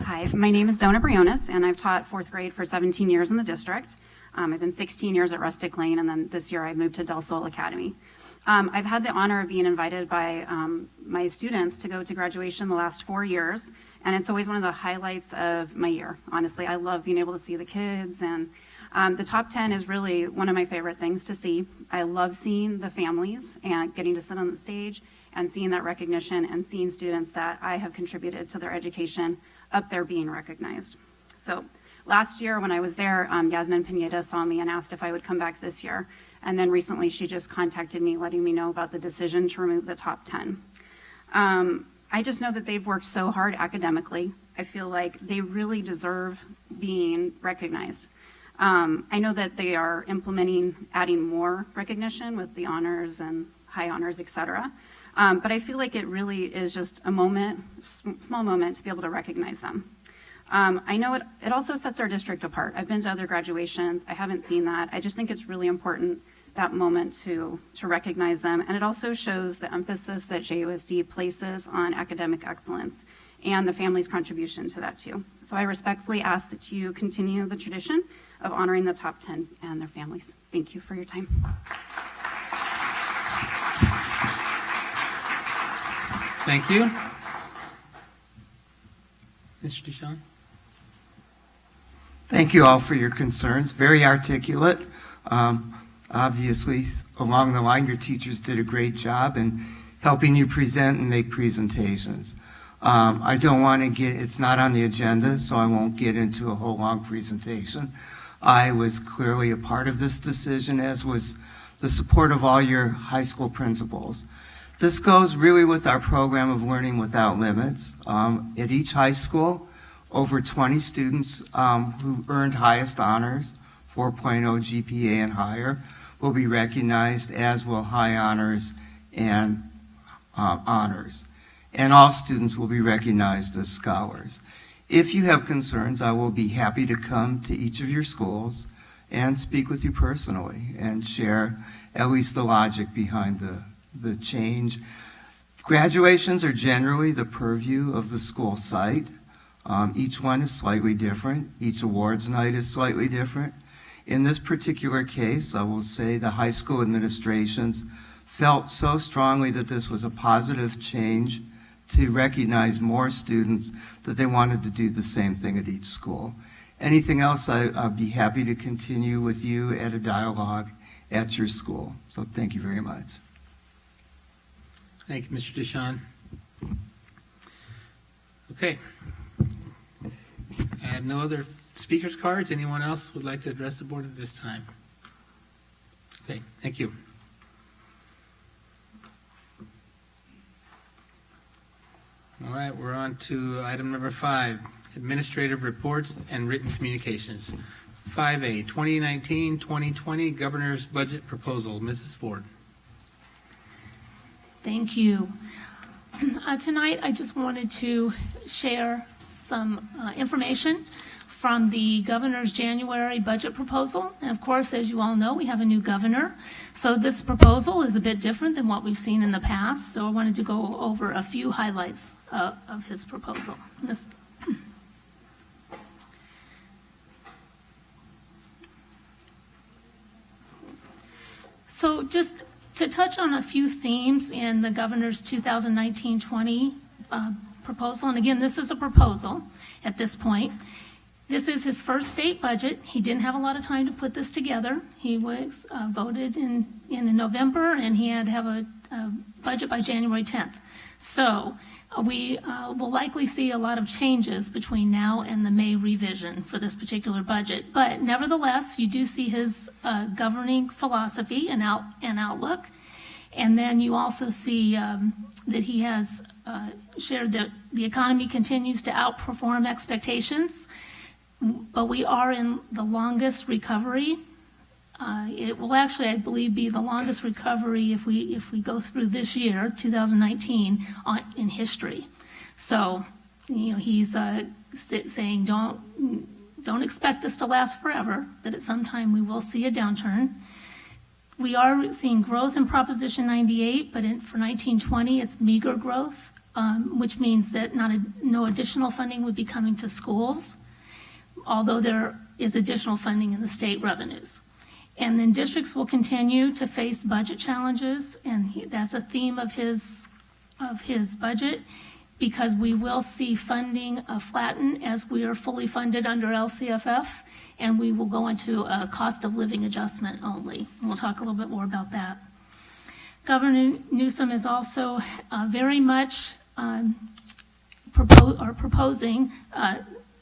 Speaker 15: Hi, my name is Donna Briones, and I've taught 4th grade for 17 years in the district. I've been 16 years at Rustic Lane, and then this year I moved to Del Sol Academy. I've had the honor of being invited by my students to go to graduation the last 4 years, and it's always one of the highlights of my year. Honestly, I love being able to see the kids, and the top 10 is really one of my favorite things to see. I love seeing the families and getting to sit on the stage and seeing that recognition and seeing students that I have contributed to their education up there being recognized. So last year when I was there, Yasmin Pineda saw me and asked if I would come back this year. And then recently she just contacted me letting me know about the decision to remove the top 10. I just know that they've worked so hard academically. I feel like they really deserve being recognized. I know that they are implementing, adding more recognition with the honors and high honors, etc. But I feel like it really is just a moment, small moment, to be able to recognize them. I know it also sets our district apart. I've been to other graduations. I haven't seen that. I just think it's really important, that moment, to recognize them. And it also shows the emphasis that JUSD places on academic excellence and the family's contribution to that too. So I respectfully ask that you continue the tradition of honoring the top 10 and their families. Thank you for your time.
Speaker 1: Thank you. Mr. Duchamp.
Speaker 4: Thank you all for your concerns. Very articulate. Obviously, along the line, your teachers did a great job in helping you present and make presentations. I don't want to it's not on the agenda, so I won't get into a whole long presentation. I was clearly a part of this decision, as was the support of all your high school principals. This goes really with our program of Learning Without Limits. At each high school, over 20 students who earned highest honors, 4.0 GPA and higher, will be recognized, as will high honors and honors. And all students will be recognized as scholars. If you have concerns, I will be happy to come to each of your schools and speak with you personally and share at least the logic behind the the change. Graduations are generally the purview of the school site. Each one is slightly different. Each awards night is slightly different. In this particular case, I will say the high school administrations felt so strongly that this was a positive change to recognize more students that they wanted to do the same thing at each school. Anything else, I'd be happy to continue with you at a dialogue at your school. So thank you very much.
Speaker 1: Thank you, Mr. Deshawn. Okay. I have no other speakers cards. Anyone else would like to address the board at this time? Okay, thank you. All right, we're on to item number 5, administrative reports and written communications. 5A, 2019-2020 Governor's Budget Proposal. Mrs. Ford.
Speaker 16: Thank you. Tonight, I just wanted to share some information from the governor's January budget proposal. And of course, as you all know, we have a new governor. So this proposal is a bit different than what we've seen in the past. So I wanted to go over a few highlights of his proposal. So just to touch on a few themes in the governor's 2019-20 proposal, and again, this is a proposal at this point. This is his first state budget. He didn't have a lot of time to put this together. He was voted in November, and he had to have a budget by January 10th. So we will likely see a lot of changes between now and the May revision for this particular budget. But nevertheless, you do see his governing philosophy and outlook. And then you also see that he has shared that the economy continues to outperform expectations, but we are in the longest recovery. It will actually, I believe, be the longest recovery if we go through this year, 2019, in history. So, you know, he's saying don't expect this to last forever, that at some time we will see a downturn. We are seeing growth in Proposition 98, but for 1920, it's meager growth, which means that no additional funding would be coming to schools, although there is additional funding in the state revenues. And then districts will continue to face budget challenges, and that's a theme of his budget, because we will see funding flatten as we are fully funded under LCFF, and we will go into a cost of living adjustment only. And we'll talk a little bit more about that. Governor Newsom is also very much proposing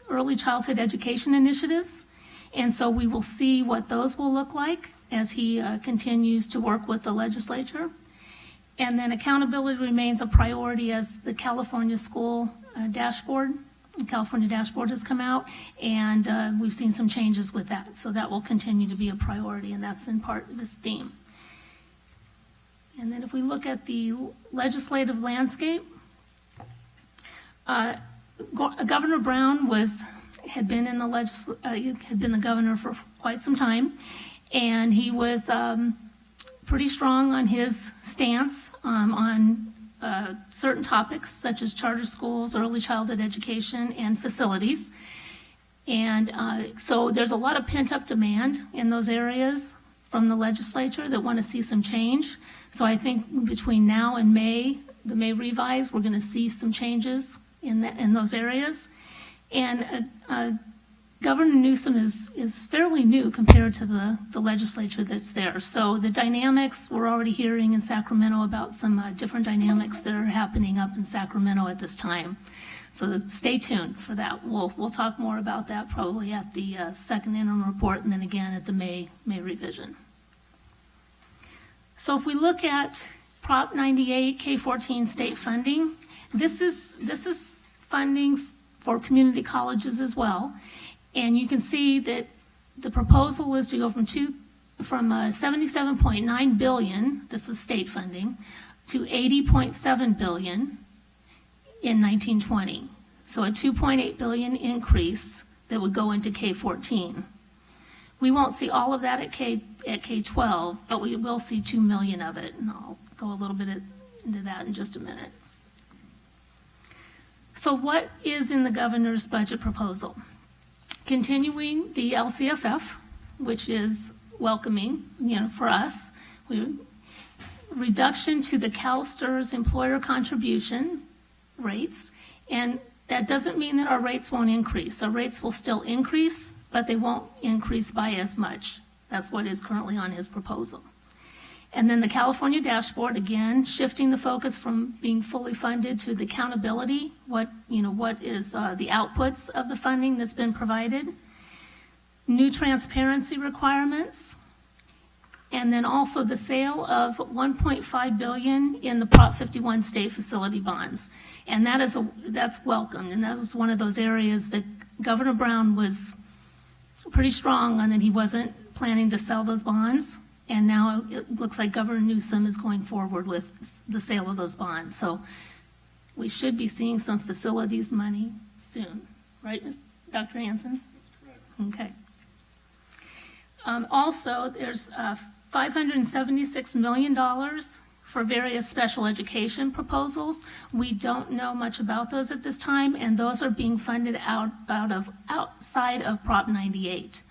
Speaker 16: early childhood education initiatives. And so we will see what those will look like as he continues to work with the legislature. And then accountability remains a priority as the California school dashboard, the California dashboard has come out, and we've seen some changes with that. So that will continue to be a priority, and that's in part of this theme. And then if we look at the legislative landscape, Governor Brown had been the governor for quite some time, and he was pretty strong on his stance on certain topics such as charter schools, early childhood education, and facilities. And so there's a lot of pent-up demand in those areas from the legislature that want to see some change. So I think between now and May, the May revise, we're going to see some changes in those areas. And Governor Newsom is fairly new compared to the legislature that's there. So the dynamics, we're already hearing in Sacramento about some different dynamics that are happening up in Sacramento at this time. So stay tuned for that. We'll talk more about that probably at the second interim report, and then again at the May revision. So if we look at Prop 98 K-14 state funding, this is funding for community colleges as well. And you can see that the proposal is to go from 77.9 billion, this is state funding, to 80.7 billion in 1920. So a 2.8 billion increase that would go into K-14. We won't see all of that at K-12, but we will see 2 million of it, and I'll go a little bit into that in just a minute. So what is in the governor's budget proposal? Continuing the LCFF, which is welcoming, for us. Reduction to the CalSTRS employer contribution rates, and that doesn't mean that our rates won't increase. Our rates will still increase, but they won't increase by as much. That's what is currently on his proposal. And then the California dashboard, again, shifting the focus from being fully funded to the accountability, what is the outputs of the funding that's been provided. New transparency requirements, and then also the sale of $1.5 billion in the Prop 51 state facility bonds. And that's welcomed, and that was one of those areas that Governor Brown was pretty strong on, that he wasn't planning to sell those bonds. And now it looks like Governor Newsom is going forward with the sale of those bonds. So we should be seeing some facilities money soon, right, Dr. Hansen? That's correct. Okay. Also, there's $576 million for various special education proposals. We don't know much about those at this time, and those are being funded outside of Prop 98.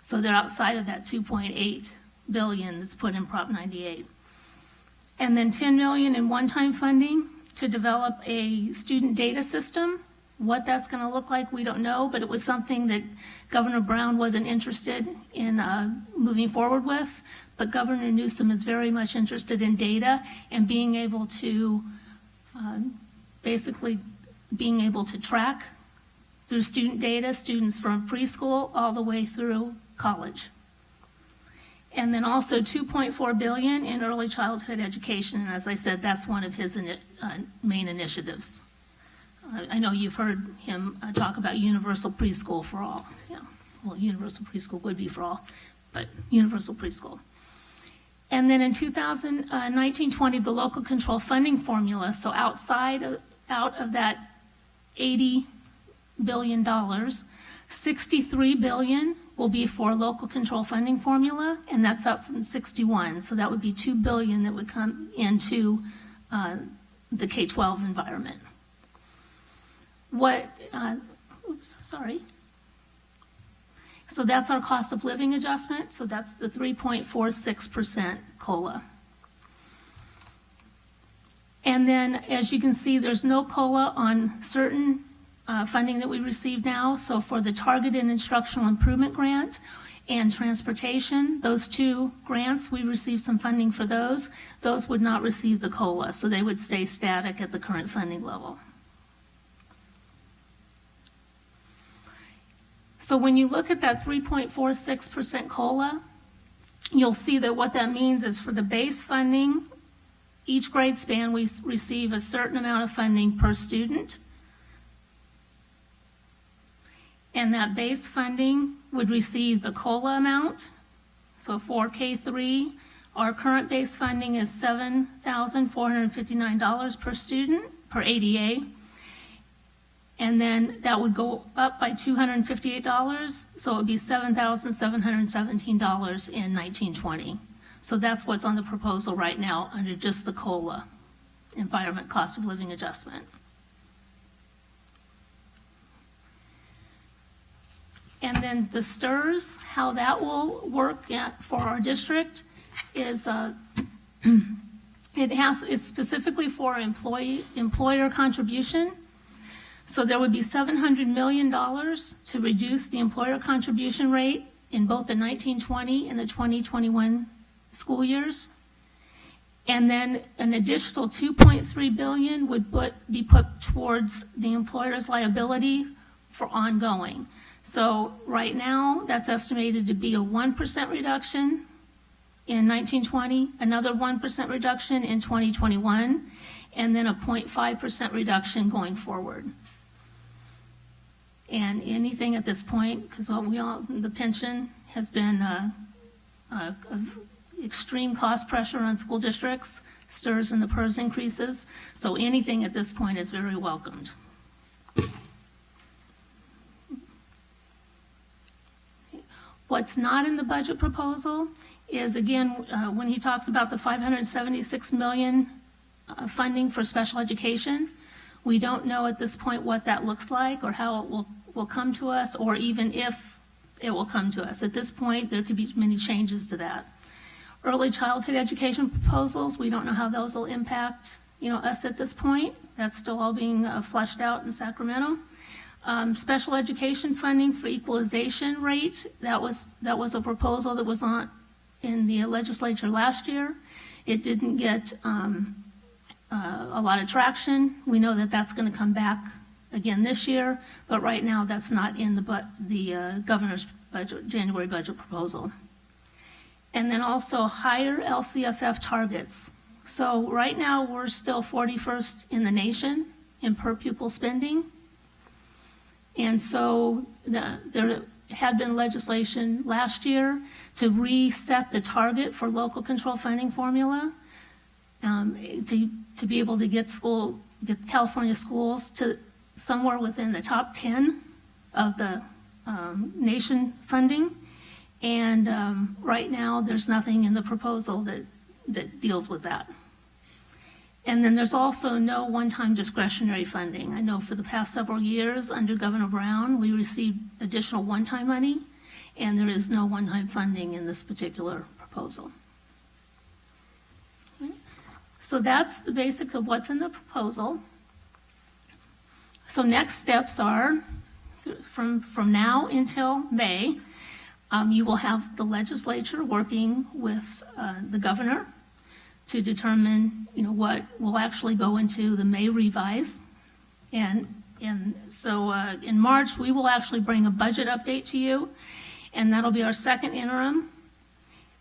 Speaker 16: So they're outside of that $2.8 billion that's put in Prop 98. And then $10 million in one-time funding to develop a student data system. What that's going to look like, we don't know, but it was something that Governor Brown wasn't interested in moving forward with. But Governor Newsom is very much interested in data and being able to basically being able to track through student data, students from preschool all the way through college. And then also $2.4 billion in early childhood education. And as I said, that's one of his main initiatives. I know you've heard him talk about universal preschool for all. Yeah. Well, universal preschool would be for all, but universal preschool. And then in 2019-20, the local control funding formula, so out of that $80 billion, $63 billion will be for local control funding formula, and that's up from 61. So that would be $2 billion that would come into the K-12 environment. So that's our cost of living adjustment. So that's the 3.46% COLA. And then, as you can see, there's no COLA on certain funding that we receive now. So for the Targeted Instructional Improvement Grant and Transportation, those two grants, we received some funding for those. Those would not receive the COLA, so they would stay static at the current funding level. So when you look at that 3.46% COLA, you'll see that what that means is for the base funding, each grade span, we receive a certain amount of funding per student. And that base funding would receive the COLA amount. So for K3, our current base funding is $7,459 per student, per ADA. And then that would go up by $258, so it would be $7,717 in 1920. So that's what's on the proposal right now under just the COLA, Environment Cost of Living Adjustment. And then the STRS, how that will work for our district is it's specifically for employer contribution. So there would be $700 million to reduce the employer contribution rate in both the 1920 and the 2021 school years. And then an additional $2.3 billion would be put towards the employer's liability for ongoing. So right now, that's estimated to be a 1% reduction in 1920, another 1% reduction in 2021, and then a 0.5% reduction going forward. And anything at this point, because the pension has been extreme cost pressure on school districts, STRS and the PERS increases. So anything at this point is very welcomed. What's not in the budget proposal is, again, when he talks about the $576 million funding for special education, we don't know at this point what that looks like or how it will come to us, or even if it will come to us. At this point, there could be many changes to that. Early childhood education proposals, we don't know how those will impact, us at this point. That's still all being fleshed out in Sacramento. Special education funding for equalization rate, that was a proposal that was on in the legislature last year. It didn't get a lot of traction. We know that that's going to come back again this year, but right now that's not in the governor's budget, January budget proposal. And then also higher LCFF targets. So right now we're still 41st in the nation in per pupil spending. And so there had been legislation last year to reset the target for local control funding formula to be able to get California schools to somewhere within the top 10 of the nation funding. And right now, there's nothing in the proposal that deals with that. And then there's also no one-time discretionary funding. I know for the past several years, under Governor Brown, we received additional one-time money, and there is no one-time funding in this particular proposal. Okay. So that's the basic of what's in the proposal. So next steps are, from now until May, you will have the legislature working with the governor to determine, what will actually go into the May revise. And so in March, we will actually bring a budget update to you, and that'll be our second interim.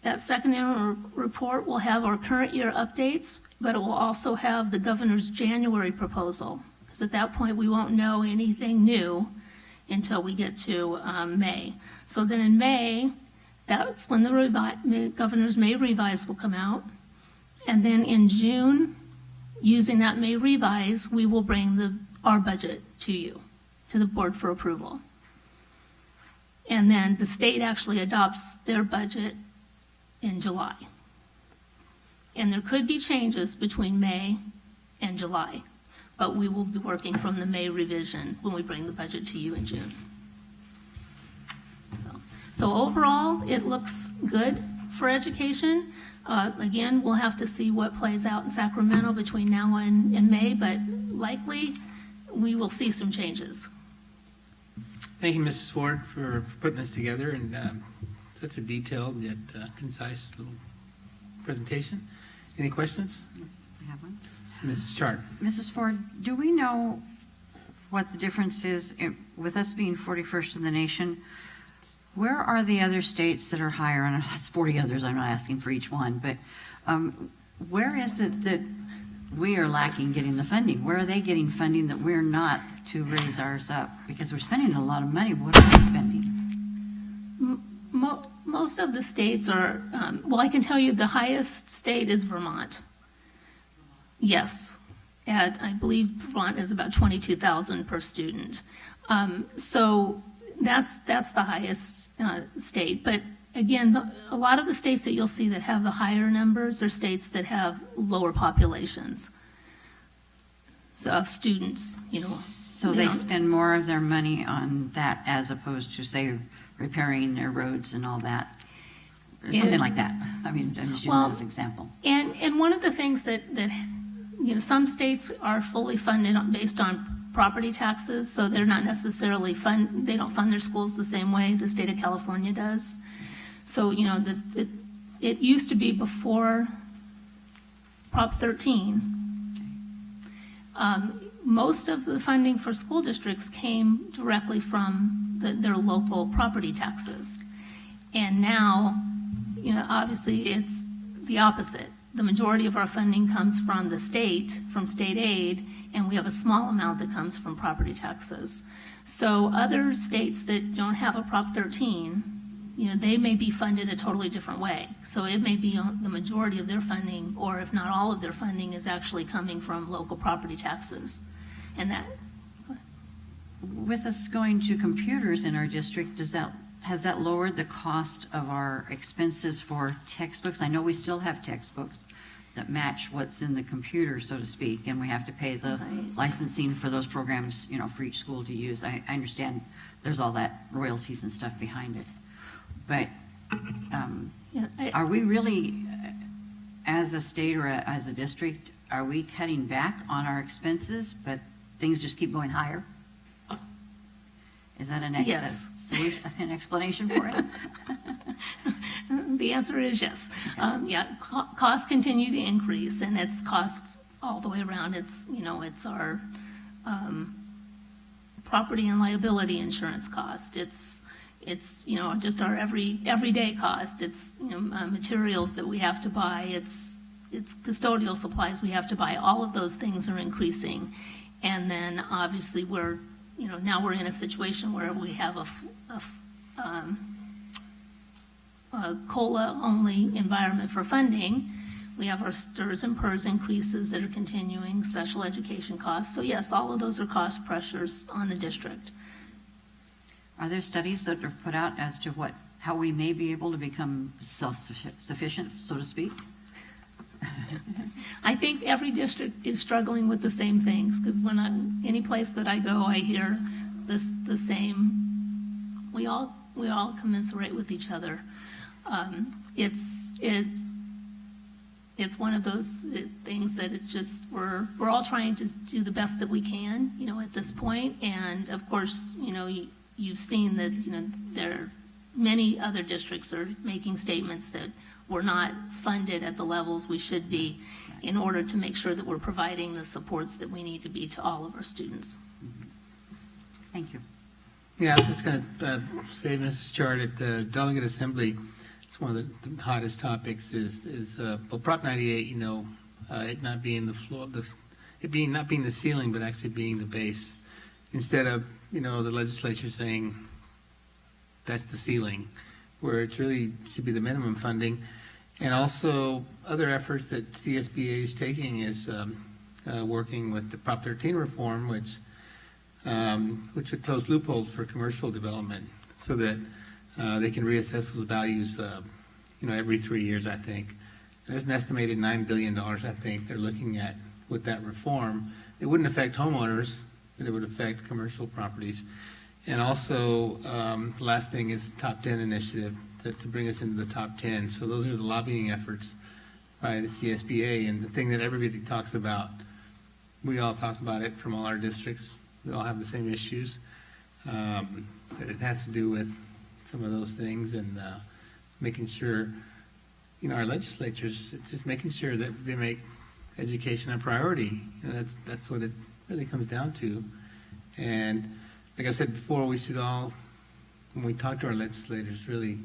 Speaker 16: That second interim report will have our current year updates, but it will also have the governor's January proposal, because at that point, we won't know anything new until we get to May. So then in May, that's when the governor's May revise will come out. And then in June, using that May revise, we will bring our budget to you, to the board for approval. And then the state actually adopts their budget in July. And there could be changes between May and July, but we will be working from the May revision when we bring the budget to you in June. So overall, it looks good for education. Again, we'll have to see what plays out in Sacramento between now and May, but likely we will see some changes.
Speaker 1: Thank you, Mrs. Ford, for putting this together and such a detailed yet concise little presentation. Any questions?
Speaker 8: I have one.
Speaker 1: Mrs. Chart.
Speaker 8: Mrs. Ford, do we know what the difference is with us being 41st in the nation? Where are the other states that are higher? And that's 40 others. I'm not asking for each one, but where is it that we are lacking getting the funding? Where are they getting funding that we're not to raise ours up? Because we're spending a lot of money. What are we spending?
Speaker 16: Most of the states are, well, I can tell you the highest state is Vermont. Yes. I believe Vermont is about 22,000 per student. So that's the highest state. But again, a lot of the states that you'll see that have the higher numbers are states that have lower populations. So of students,
Speaker 8: So they spend more of their money on that as opposed to, say, repairing their roads and all that. Something like that. I mean, I'm just using that as an example.
Speaker 16: And one of the things that some states are fully funded based on property taxes, so they're not necessarily they don't fund their schools the same way the state of California does. So, it used to be before Prop 13. Most of the funding for school districts came directly from their local property taxes. And now, obviously it's the opposite. The majority of our funding comes from the state, from state aid, and we have a small amount that comes from property taxes. So other states that don't have a Prop 13, they may be funded a totally different way. So it may be the majority of their funding, or if not all of their funding, is actually coming from local property taxes. And that...
Speaker 8: With us going to computers in our district, does that has that lowered the cost of our expenses for textbooks? I know we still have textbooks that match what's in the computer, so to speak, and we have to pay the licensing for those programs, you know, for each school to use. I understand there's all that royalties and stuff behind it. But are we really, as a state or as a district, are we cutting back on our expenses, but things just keep going higher? Is that an explanation for it?
Speaker 16: The answer is yes. Costs continue to increase, and it's cost all the way around. It's, you know, it's our property and liability insurance cost. It's you know, just our everyday cost. It's, you know, materials that we have to buy. It's custodial supplies we have to buy. All of those things are increasing, and then obviously now we're in a situation where we have a COLA-only environment for funding. We have our STRS and PERS increases that are continuing, special education costs. So yes, all of those are cost pressures on the district.
Speaker 8: Are there studies that are put out as to how we may be able to become self-sufficient, so to speak?
Speaker 16: I think every district is struggling with the same things, because any place that I go, I hear the same. We all commiserate with each other. It's one of those things that it's just we're all trying to do the best that we can, you know, at this point. And of course, you know, you've seen that, you know, many other districts are making statements that we're not funded at the levels we should be in order to make sure that we're providing the supports that we need to be to all of our students.
Speaker 8: Thank you.
Speaker 1: Yeah, I was just going to say, Mrs. Chart, at the Delegate Assembly, it's one of the hottest topics is Prop 98, you know, it not being the floor, not being the ceiling, but actually being the base. Instead of, you know, the legislature saying that's the ceiling, where it really should be the minimum funding. And also other efforts that CSBA is taking is working with the Prop 13 reform, which would close loopholes for commercial development so that they can reassess those values, you know, every 3 years, I think. There's an estimated $9 billion, I think, they're looking at with that reform. It wouldn't affect homeowners, but it would affect commercial properties. And also, the last thing is Top 10 initiative to bring us into the top 10. So those are the lobbying efforts by the CSBA. And the thing that everybody talks about, we all talk about it from all our districts. We all have the same issues. But it has to do with some of those things and making sure, you know, our legislatures, it's just making sure that they make education a priority. You know, that's what it really comes down to. And like I said before, we should all, when we talk to our legislators, really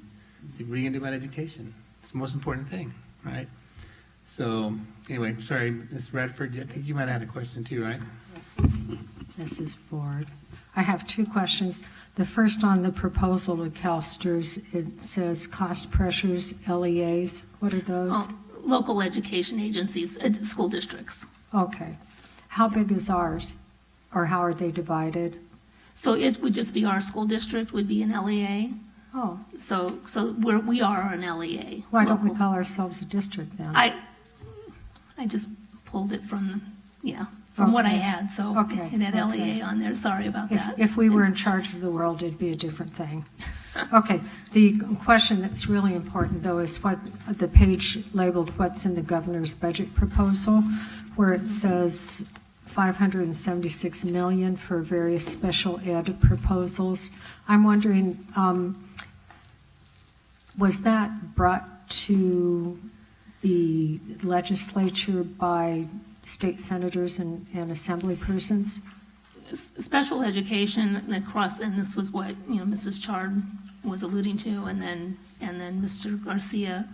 Speaker 1: see what are you going to do about education. It's the most important thing, right? So anyway, sorry, Ms. Radford, I think you might have had a question too, right?
Speaker 9: Yes, Mrs. Ford. I have two questions. The first on the proposal to CalSTRS, it says cost pressures, LEAs. What are those?
Speaker 16: Local education agencies, school districts.
Speaker 9: Okay. How big is ours? Or how are they divided?
Speaker 16: So it would just be our school district would be an LEA.
Speaker 9: Oh.
Speaker 16: So we are an LEA.
Speaker 9: Why don't we call ourselves a district then?
Speaker 16: I just pulled it from what I had, so it had LEA on there. Sorry about that.
Speaker 9: If we were in charge of the world, it'd be a different thing. Okay, the question that's really important though is what the page labeled what's in the governor's budget proposal, where it says $576 million for various special ed proposals. I'm wondering, was that brought to the legislature by state senators and assembly persons?
Speaker 16: Special education across, and this was what Mrs. Chard was alluding to, and then Mr. Garcia,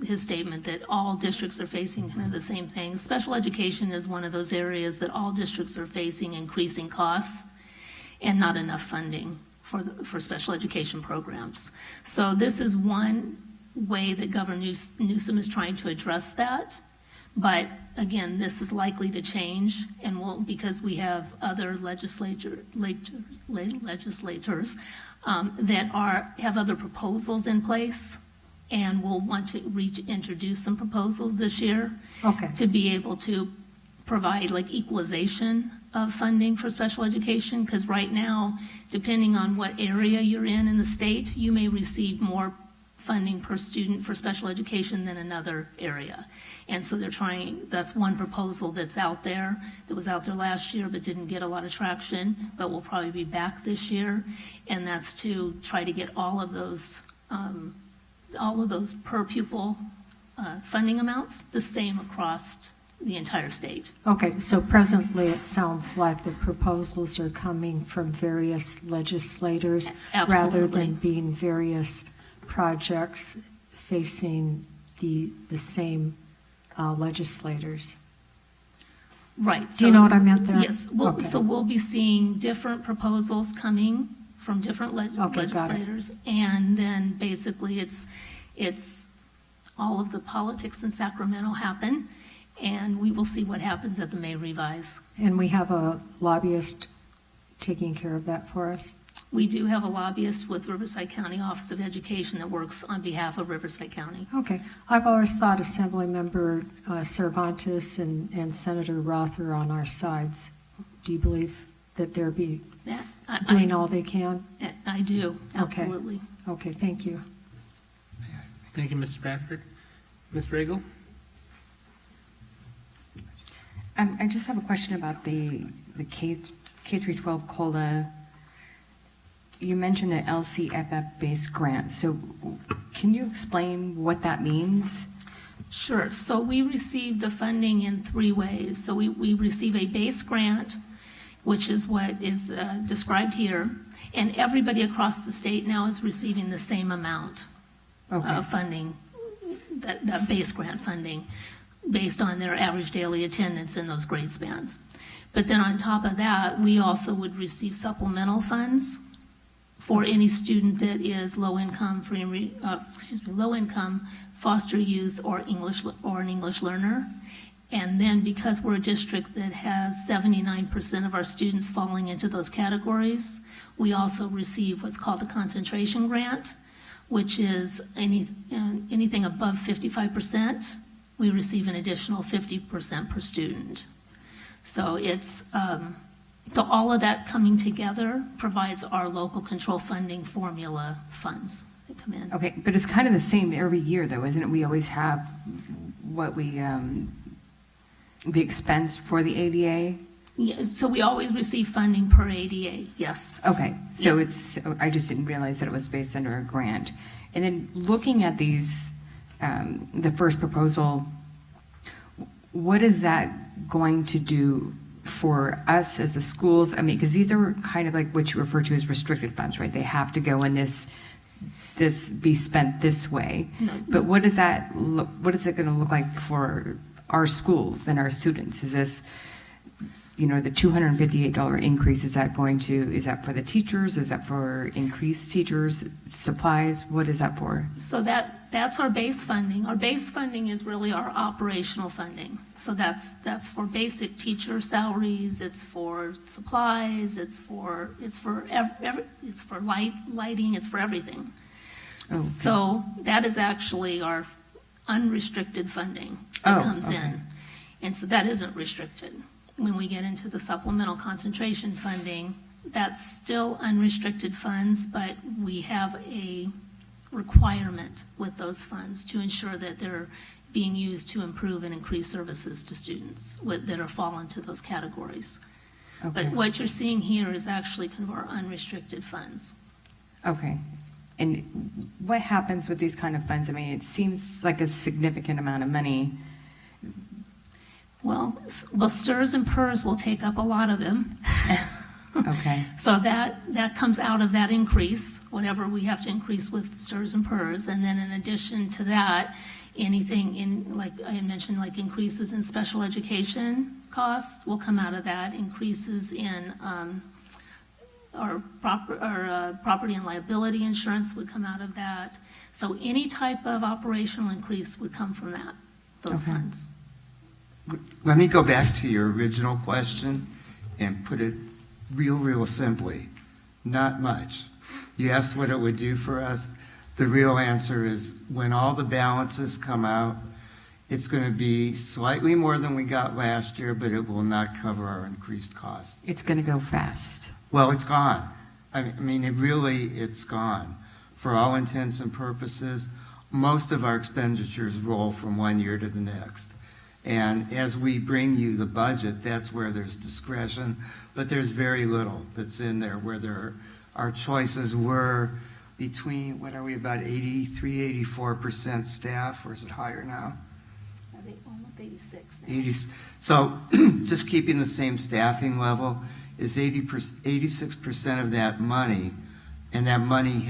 Speaker 16: his statement that all districts are facing kind of the same thing. Special education is one of those areas that all districts are facing increasing costs and not enough funding for special education programs. So this is one way that Governor Newsom is trying to address that, But again, this is likely to change, and because we have other legislators that have other proposals in place, and will want to introduce some proposals this year to be able to provide like equalization of funding for special education, because right now, depending on what area you're in the state, you may receive more funding per student for special education than another area. And so that's one proposal that's out there, that was out there last year but didn't get a lot of traction, but will probably be back this year. And that's to try to get all of those per pupil funding amounts the same across the entire state.
Speaker 9: Okay, so presently it sounds like the proposals are coming from various legislators rather than being various projects facing the same legislators.
Speaker 16: Right.
Speaker 9: Do you know what I meant there?
Speaker 16: Yes. So we'll be seeing different proposals coming from different legislators, and then basically it's all of the politics in Sacramento happen, and we will see what happens at the May revise.
Speaker 9: And we have a lobbyist taking care of that for us?
Speaker 16: We do have a lobbyist with Riverside County Office of Education that works on behalf of Riverside County.
Speaker 9: Okay. I've always thought Assemblymember Cervantes and Senator Roth are on our sides. Do you believe that they're doing all they can?
Speaker 16: I do, absolutely.
Speaker 9: Okay, thank you.
Speaker 1: Thank you, Mr. Bradford. Ms. Regal?
Speaker 11: I just have a question about the K-12 COLA. You mentioned the LCFF-based grant. So can you explain what that means?
Speaker 16: Sure. So we receive the funding in 3 ways. So we receive a base grant, which is what is described here, and everybody across the state now is receiving the same amount of funding, that base grant funding, based on their average daily attendance in those grade spans. But then on top of that, we also would receive supplemental funds for any student that is low income, low income, foster youth, or an English learner. And then because we're a district that has 79% of our students falling into those categories, we also receive what's called a concentration grant, which is anything above 55%, we receive an additional 50% per student. So it's, so all of that coming together provides our local control funding formula funds that come in.
Speaker 11: Okay, but it's kind of the same every year though, isn't it? We always have what the expense for the ADA?
Speaker 16: Yeah, so we always receive funding per ADA, yes.
Speaker 11: Okay, so I just didn't realize that it was based under a grant. And then looking at these, the first proposal, what is that going to do for us as the schools? I mean, because these are kind of like what you refer to as restricted funds, right? They have to go in this be spent this way.
Speaker 16: No.
Speaker 11: But what is it going to look like for our schools and our students? Is this, the $258 increase, is that for the teachers? Is that for increased teachers, supplies? What is that for?
Speaker 16: So that's our base funding. Our base funding is really our operational funding. So that's for basic teacher salaries, it's for supplies, it's for lighting, it's for everything. Okay. So that is actually our unrestricted funding that comes in. And so that isn't restricted. When we get into the supplemental concentration funding, that's still unrestricted funds, but we have a requirement with those funds to ensure that they're being used to improve and increase services to students that fall into those categories. Okay. But what you're seeing here is actually kind of our unrestricted funds. Okay.
Speaker 11: And what happens with these kind of funds? I mean, it seems like a significant amount of money.
Speaker 16: Well, STRS and PERS will take up a lot of them.
Speaker 11: Okay.
Speaker 16: So that comes out of that increase, whatever we have to increase with STRS and PERS. And then in addition to that, anything like I mentioned, like increases in special education costs will come out of that. Increases in our property and liability insurance would come out of that. So any type of operational increase would come from those funds.
Speaker 4: Let me go back to your original question and put it real simply. Not much. You asked what it would do for us. The real answer is when all the balances come out, it's going to be slightly more than we got last year, but it will not cover our increased costs.
Speaker 11: It's going to go fast.
Speaker 4: Well, it's gone. I mean, it's gone. For all intents and purposes, most of our expenditures roll from one year to the next. And as we bring you the budget, that's where there's discretion, but there's very little that's in there where our choices were between, what are we, about 83, 84% staff, or is it higher now?
Speaker 16: Almost 86 now.
Speaker 4: 80, so just keeping the same staffing level is 86% of that money, and that money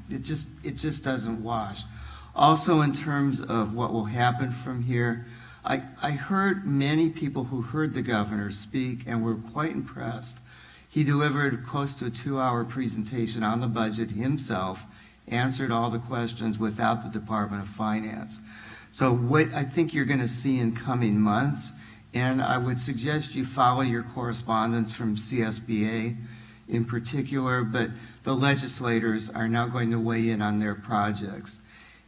Speaker 4: it just doesn't wash. Also, in terms of what will happen from here, I heard many people who heard the governor speak and were quite impressed. He delivered close to a 2-hour presentation on the budget himself, answered all the questions without the Department of Finance. So what I think you're going to see in coming months, and I would suggest you follow your correspondence from CSBA in particular, but the legislators are now going to weigh in on their projects.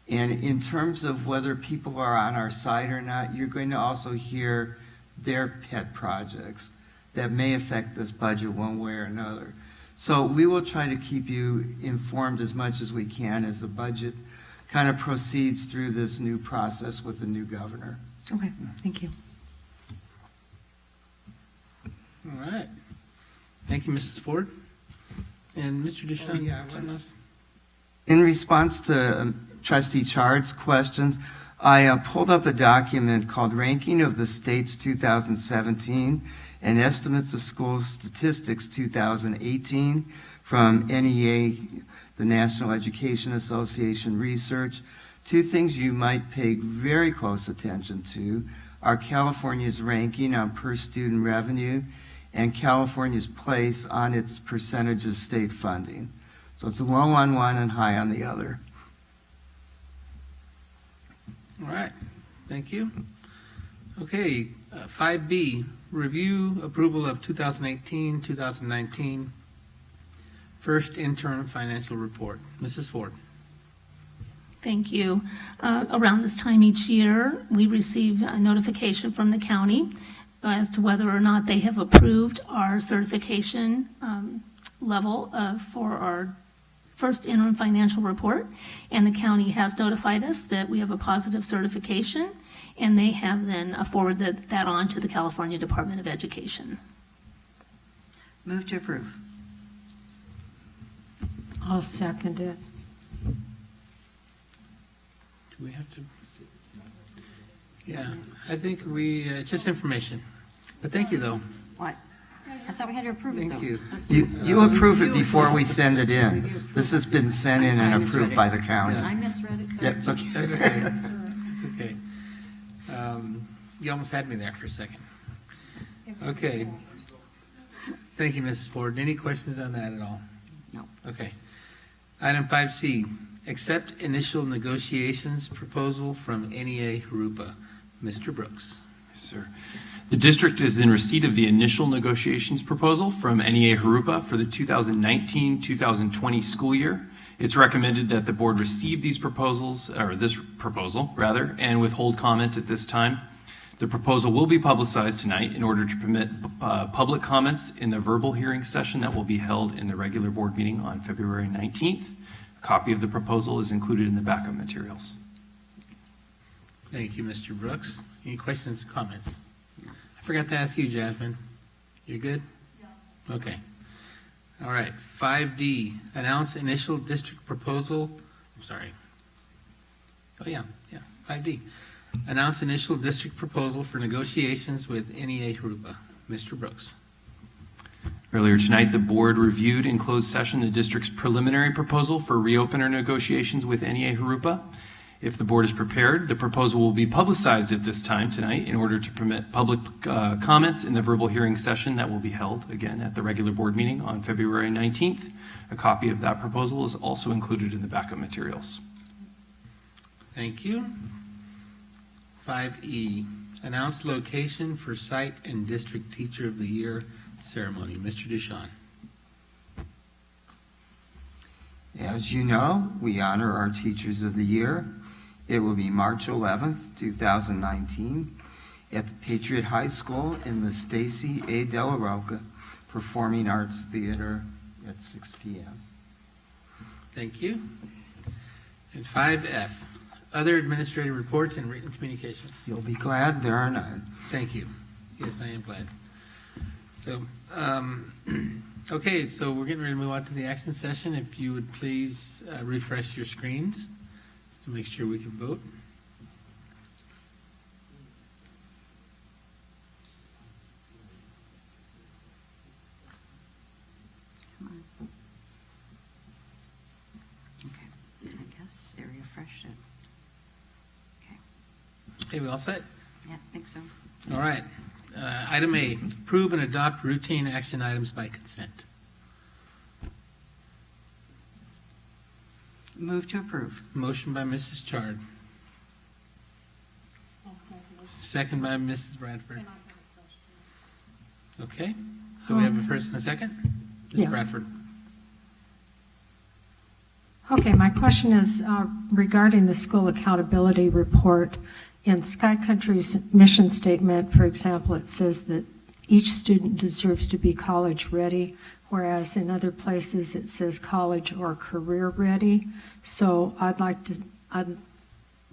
Speaker 4: And in terms of whether people are on our side or not, you're going to also hear their pet projects that may affect this budget one way or another. So we will try to keep you informed as much as we can as the budget kind of proceeds through this new process with the new governor.
Speaker 11: Okay, thank you.
Speaker 1: All right. Thank you, Mrs. Ford. And Mr. Duchamp, something else?
Speaker 4: In response to Trustee Chard's questions, I pulled up a document called Ranking of the States 2017 and Estimates of School Statistics 2018 from NEA, the National Education Association Research. Two things you might pay very close attention to are California's ranking on per student revenue and California's place on its percentage of state funding. So it's low on one and high on the other.
Speaker 1: All right. Thank you. Okay, 5B, review approval of 2018-2019 first interim financial report. Mrs. Ford.
Speaker 16: Thank you. Around this time each year, we receive a notification from the county as to whether or not they have approved our certification level for our first interim financial report, and the county has notified us that we have a positive certification, and they have then forwarded that on to the California Department of Education.
Speaker 8: Move to approve.
Speaker 9: I'll second it.
Speaker 1: Do we have to? Yeah, I think it's just information. But thank you, though.
Speaker 8: What? I thought we had to approve it, though.
Speaker 1: Thank you.
Speaker 4: You approve it before we send it in. This has been sent in and approved by the county.
Speaker 8: I misread it. Sorry.
Speaker 4: Yep, it's okay.
Speaker 1: That's okay. It's okay. You almost had me there for a second. Okay. Thank you, Mrs. Ford. Any questions on that at all?
Speaker 8: No.
Speaker 1: Okay. Item 5C, accept initial negotiations proposal from NEA Jurupa. Mr. Brooks.
Speaker 17: Yes, sir. The district is in receipt of the initial negotiations proposal from NEA Jurupa for the 2019-2020 school year. It's recommended that the board receive these proposals, or this proposal rather, and withhold comment at this time. The proposal will be publicized tonight in order to permit public comments in the verbal hearing session that will be held in the regular board meeting on February 19th. A copy of the proposal is included in the backup materials.
Speaker 1: Thank you, Mr. Brooks. Any questions or comments? I forgot to ask you, Jasmine. You're good? Yeah. Okay. All right. 5D, announce initial district proposal. I'm sorry. Oh, yeah. 5D. Announce initial district proposal for negotiations with NEA Jurupa. Mr. Brooks.
Speaker 17: Earlier tonight, the board reviewed in closed session the district's preliminary proposal for reopener negotiations with NEA Jurupa. If the board is prepared, the proposal will be publicized at this time tonight in order to permit public comments in the verbal hearing session that will be held again at the regular board meeting on February 19th. A copy of that proposal is also included in the backup materials.
Speaker 1: Thank you. 5E, Announce location for site and district teacher of the year ceremony. Mr. Duchamp.
Speaker 4: As you know, we honor our Teachers of the Year. It will be March 11th, 2019, at the Patriot High School in the Stacy A. Della Rocca Performing Arts Theater at 6 p.m.
Speaker 1: Thank you. And 5F, other administrative reports and written communications.
Speaker 4: You'll be glad there are none.
Speaker 1: Thank you. Yes, I am glad. So, okay, so we're getting ready to move on to the action session. If you would please refresh your screens just to make sure we can vote.
Speaker 8: Okay, and I guess it refreshed it. Okay,
Speaker 1: Okay, we all set?
Speaker 8: yeah, I think so.
Speaker 1: All right. Item A, approve and adopt routine action items by consent.
Speaker 8: Move to approve.
Speaker 1: Motion by Mrs. Chard. Second by Mrs. Bradford. Okay, so we have a first and a second? Ms.
Speaker 9: Yes.
Speaker 1: Bradford.
Speaker 9: Okay, my question is regarding the school accountability report. In Sky Country's mission statement, for example, it says that each student deserves to be college ready, whereas in other places it says college or career ready. So I'd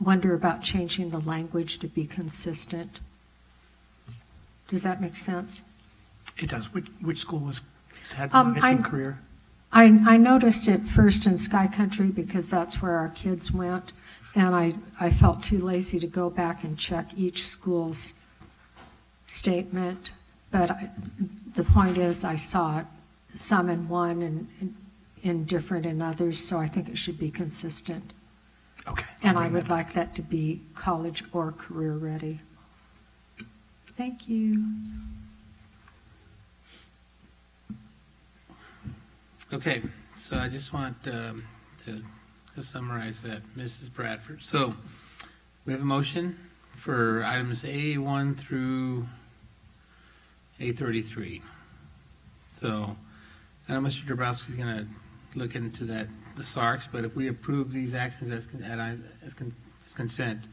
Speaker 9: wonder about changing the language to be consistent. Does that make sense?
Speaker 6: It does. Which school had the missing career?
Speaker 9: I noticed it first in Sky Country because that's where our kids went, and I felt too lazy to go back and check each school's statement. But the point is, I saw some in one and in different in others, so I think it should be consistent.
Speaker 6: Okay.
Speaker 9: And I would like that to be college or career ready. Thank you.
Speaker 1: Okay, so I just want to summarize that, Mrs. Bradford. So we have a motion for items A1 through A33. So I know Mr. Dabrowski is going to look into that, the SARCs, but if we approve these actions as consent,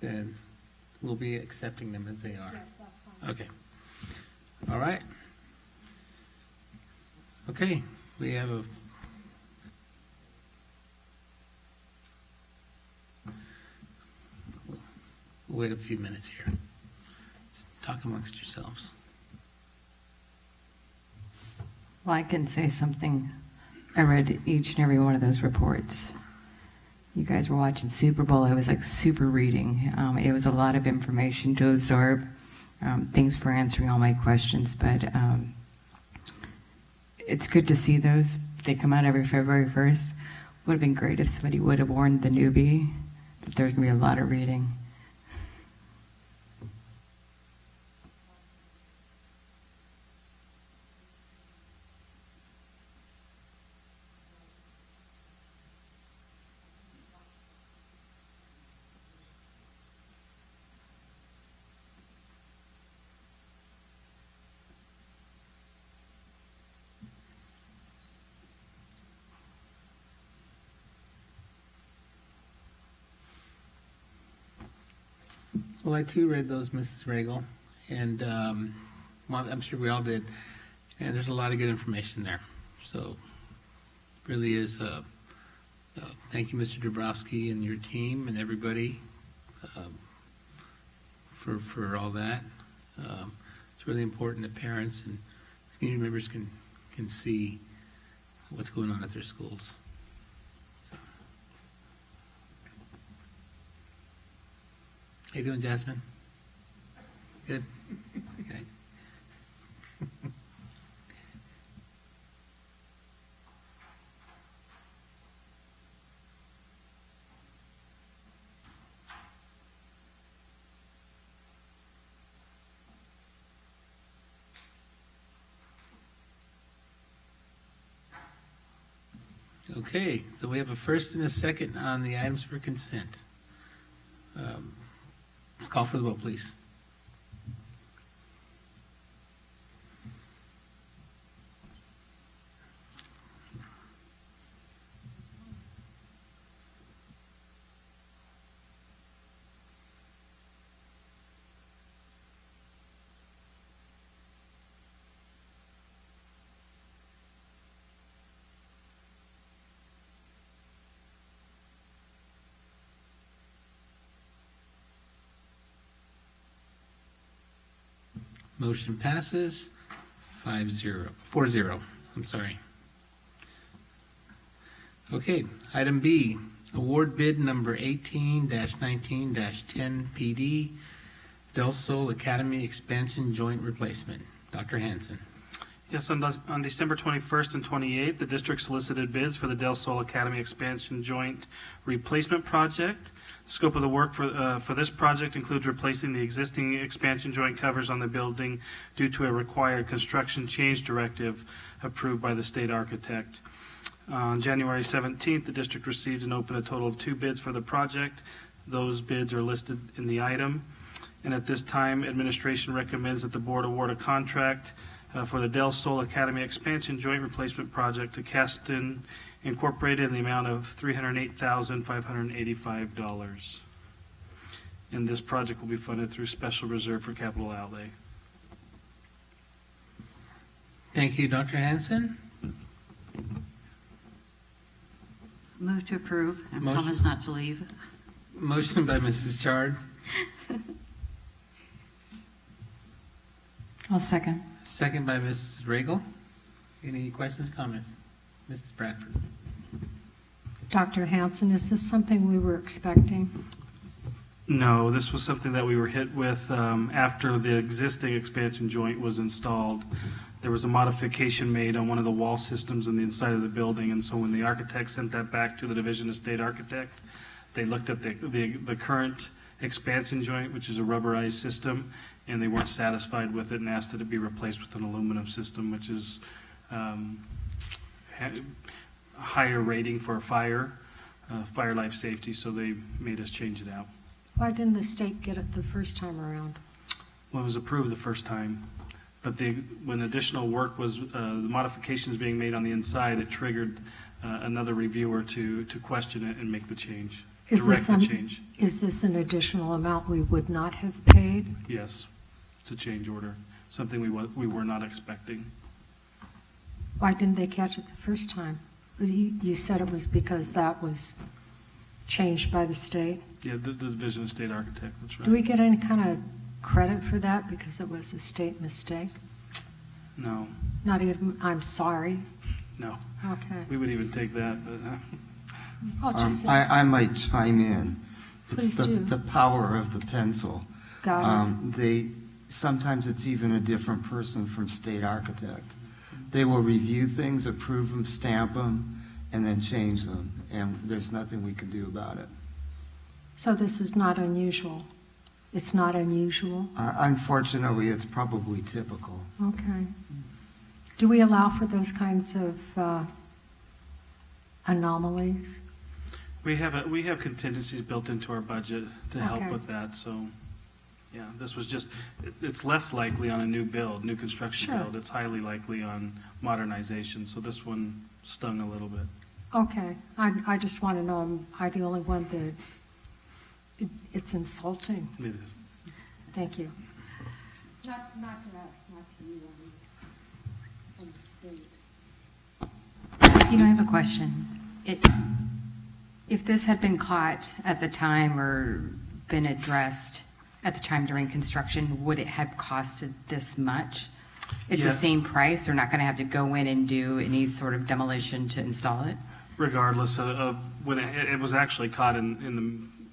Speaker 1: then we'll be accepting them as they are.
Speaker 14: Yes, that's fine.
Speaker 1: Okay. All right. Okay, we have a we'll wait a few minutes here. Just talk amongst yourselves.
Speaker 11: Well, I can say something. I read each and every one of those reports. You guys were watching Super Bowl. It was like super reading. It was a lot of information to absorb. Thanks for answering all my questions, but it's good to see those. They come out every February 1st. Would have been great if somebody would have warned the newbie that there's going to be a lot of reading.
Speaker 1: Well, I too read those, Mrs. Regal, and well, I'm sure we all did. And there's a lot of good information there. So, really is. Thank you, Mr. Dabrowski, and your team, and everybody for all that. It's really important that parents and community members can see what's going on at their schools. So. How you doing, Jasmine? Good? Okay. Okay, so we have a first and a second on the items for consent. Let's call for the vote, please. Motion passes 4-0. I'm sorry. Okay, item B, award bid number 18-19-10 PD, Del Sol Academy Expansion Joint Replacement. Dr. Hanson.
Speaker 18: Yes, on December 21st and 28th, the district solicited bids for the Del Sol Academy Expansion Joint Replacement Project. The scope of the work for this project includes replacing the existing expansion joint covers on the building due to a required construction change directive approved by the state architect. On January 17th, the district received and opened a total of 2 bids for the project. Those bids are listed in the item. And at this time, administration recommends that the board award a contract for the Del Sol Academy Expansion Joint Replacement Project to Caston Incorporated in the amount of $308,585. And this project will be funded through special reserve for capital outlay.
Speaker 1: Thank you, Dr. Hanson.
Speaker 8: Move to approve and
Speaker 1: Motion.
Speaker 8: promise not to leave.
Speaker 1: Motion by Mrs. Chard,
Speaker 11: I'll second.
Speaker 1: second by Mrs. Regal. Any questions, comments? Mrs. Bradford.
Speaker 9: Dr. Hanson, is this something we were expecting?
Speaker 18: No, this was something that we were hit with after the existing expansion joint was installed. There was a modification made on one of the wall systems on the inside of the building, and so when the architect sent that back to the Division of State Architect, they looked at the current expansion joint, which is a rubberized system, and they weren't satisfied with it and asked that it be replaced with an aluminum system, which is higher rating for fire life safety, so they made us change it out.
Speaker 9: Why didn't the state get it the first time around?
Speaker 18: Well, it was approved the first time, but when additional work was, the modifications being made on the inside, it triggered another reviewer to question it and make the change, direct the change.
Speaker 9: Is this an additional amount we would not have paid?
Speaker 18: Yes, it's a change order, something we were not expecting.
Speaker 9: Why didn't they catch it the first time? You said it was because that was changed by the state?
Speaker 18: Yeah, the Division of State Architect, that's right.
Speaker 9: Do we get any kind of credit for that because it was a state mistake?
Speaker 18: No.
Speaker 9: Not even, I'm sorry?
Speaker 18: No.
Speaker 9: Okay.
Speaker 18: We would even take that, but
Speaker 9: I'll just say,
Speaker 4: I might chime in.
Speaker 9: Please
Speaker 4: It's
Speaker 9: do.
Speaker 4: the power of the pencil.
Speaker 9: Got it.
Speaker 4: Sometimes it's even a different person from state architect. They will review things, approve them, stamp them, and then change them, and there's nothing we can do about it.
Speaker 9: So this is not unusual? It's not unusual?
Speaker 4: Unfortunately, it's probably typical.
Speaker 9: Okay. Do we allow for those kinds of anomalies?
Speaker 18: we have contingencies built into our budget to help
Speaker 9: Okay.
Speaker 18: with that, so, yeah, this was just, it's less likely on a new construction
Speaker 9: Sure.
Speaker 18: build. It's highly likely on modernization, so this one stung a little bit.
Speaker 9: Okay. I just want to know, am I the only one that it's insulting?
Speaker 18: It is.
Speaker 9: Thank you.
Speaker 10: Not to us, not to you, from the state.
Speaker 11: You know, I have a question. If this had been caught at the time or been addressed at the time during construction, would it have costed this much? It's
Speaker 18: Yeah.
Speaker 11: the same price? They're not going to have to go in and do any sort of demolition to install it?
Speaker 18: Regardless of when it was actually caught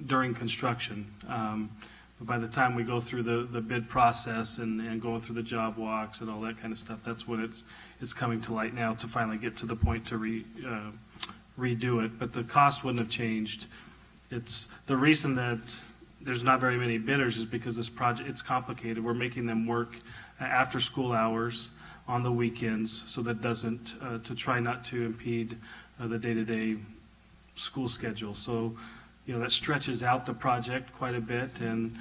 Speaker 18: during construction. But by the time we go through the bid process and going through the job walks and all that kind of stuff, that's when it's coming to light now to finally get to the point to redo it. But the cost wouldn't have changed. It's the reason that there's not very many bidders is because this project, it's complicated. We're making them work after school hours on the weekends, so that doesn't, to try not to impede the day-to-day school schedule. So, you know, that stretches out the project quite a bit, and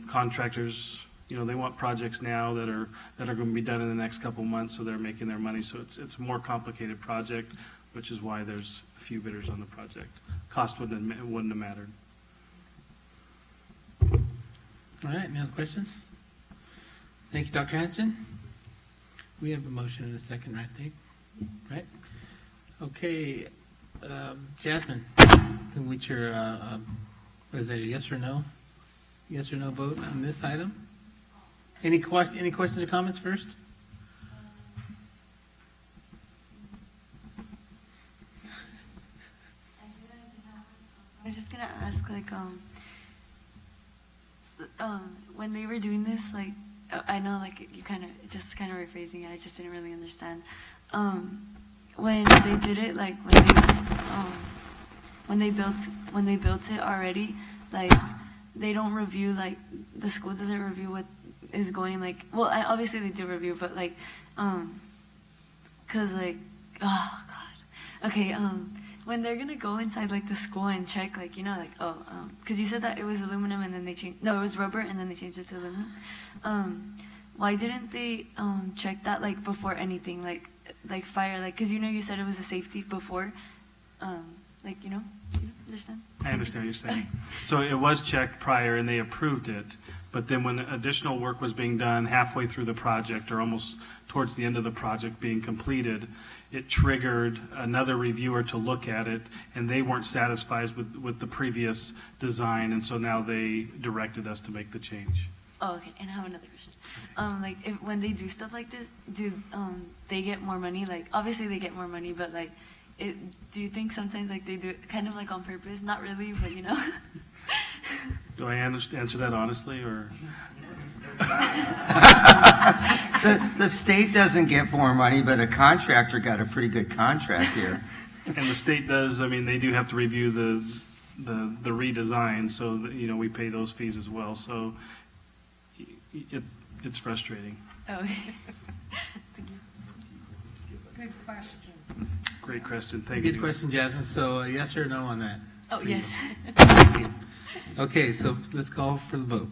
Speaker 18: contractors, you know, they want projects now that are going to be done in the next couple months, so they're making their money. So it's a more complicated project, which is why there's a few bidders on the project. Cost wouldn't have mattered.
Speaker 1: All right, any other questions? Thank you, Dr. Hanson. We have a motion and a second, right, Dave? Right? Okay, Jasmine, what's your, what is that, a yes or no? Yes or no vote on this item? Any questions or comments first?
Speaker 3: I was just gonna ask, like, when they were doing this, like, I know, like, you kind of rephrasing it. I just didn't really understand. When they did it, like, when they built it already, like, they don't review, like, the school doesn't review what is going, like, well, obviously they do review, but, like, cause, like, oh god, okay, when they're gonna go inside, like, the school and check, like, you know, like, because you said that it was aluminum and then they changed, no, it was rubber and then they changed it to aluminum. Why didn't they check that, like, before anything, like fire, like, because, you know, you said it was a safety before, like, you understand?
Speaker 18: I understand what you're saying. So it was checked prior and they approved it, but then when additional work was being done halfway through the project or almost towards the end of the project being completed, it triggered another reviewer to look at it, and they weren't satisfied with the previous design, and so now they directed us to make the change.
Speaker 3: Oh, okay. And I have another question. Like, when they do stuff like this, do they get more money? Like, obviously they get more money, but, like, do you think sometimes, like, they do it kind of, like, on purpose? Not really, but, you know.
Speaker 18: Do I answer that honestly, or?
Speaker 4: The state doesn't get more money, but a contractor got a pretty good contract here.
Speaker 18: And the state does, I mean, they do have to review the redesign, so that, you know, we pay those fees as well, so it's frustrating.
Speaker 3: Oh, okay. Thank you.
Speaker 10: Good question.
Speaker 18: Great question, thank you.
Speaker 1: Good question, Jasmine. So yes or no on that?
Speaker 3: Oh, yes.
Speaker 1: Thank you. Okay, so let's call for the vote.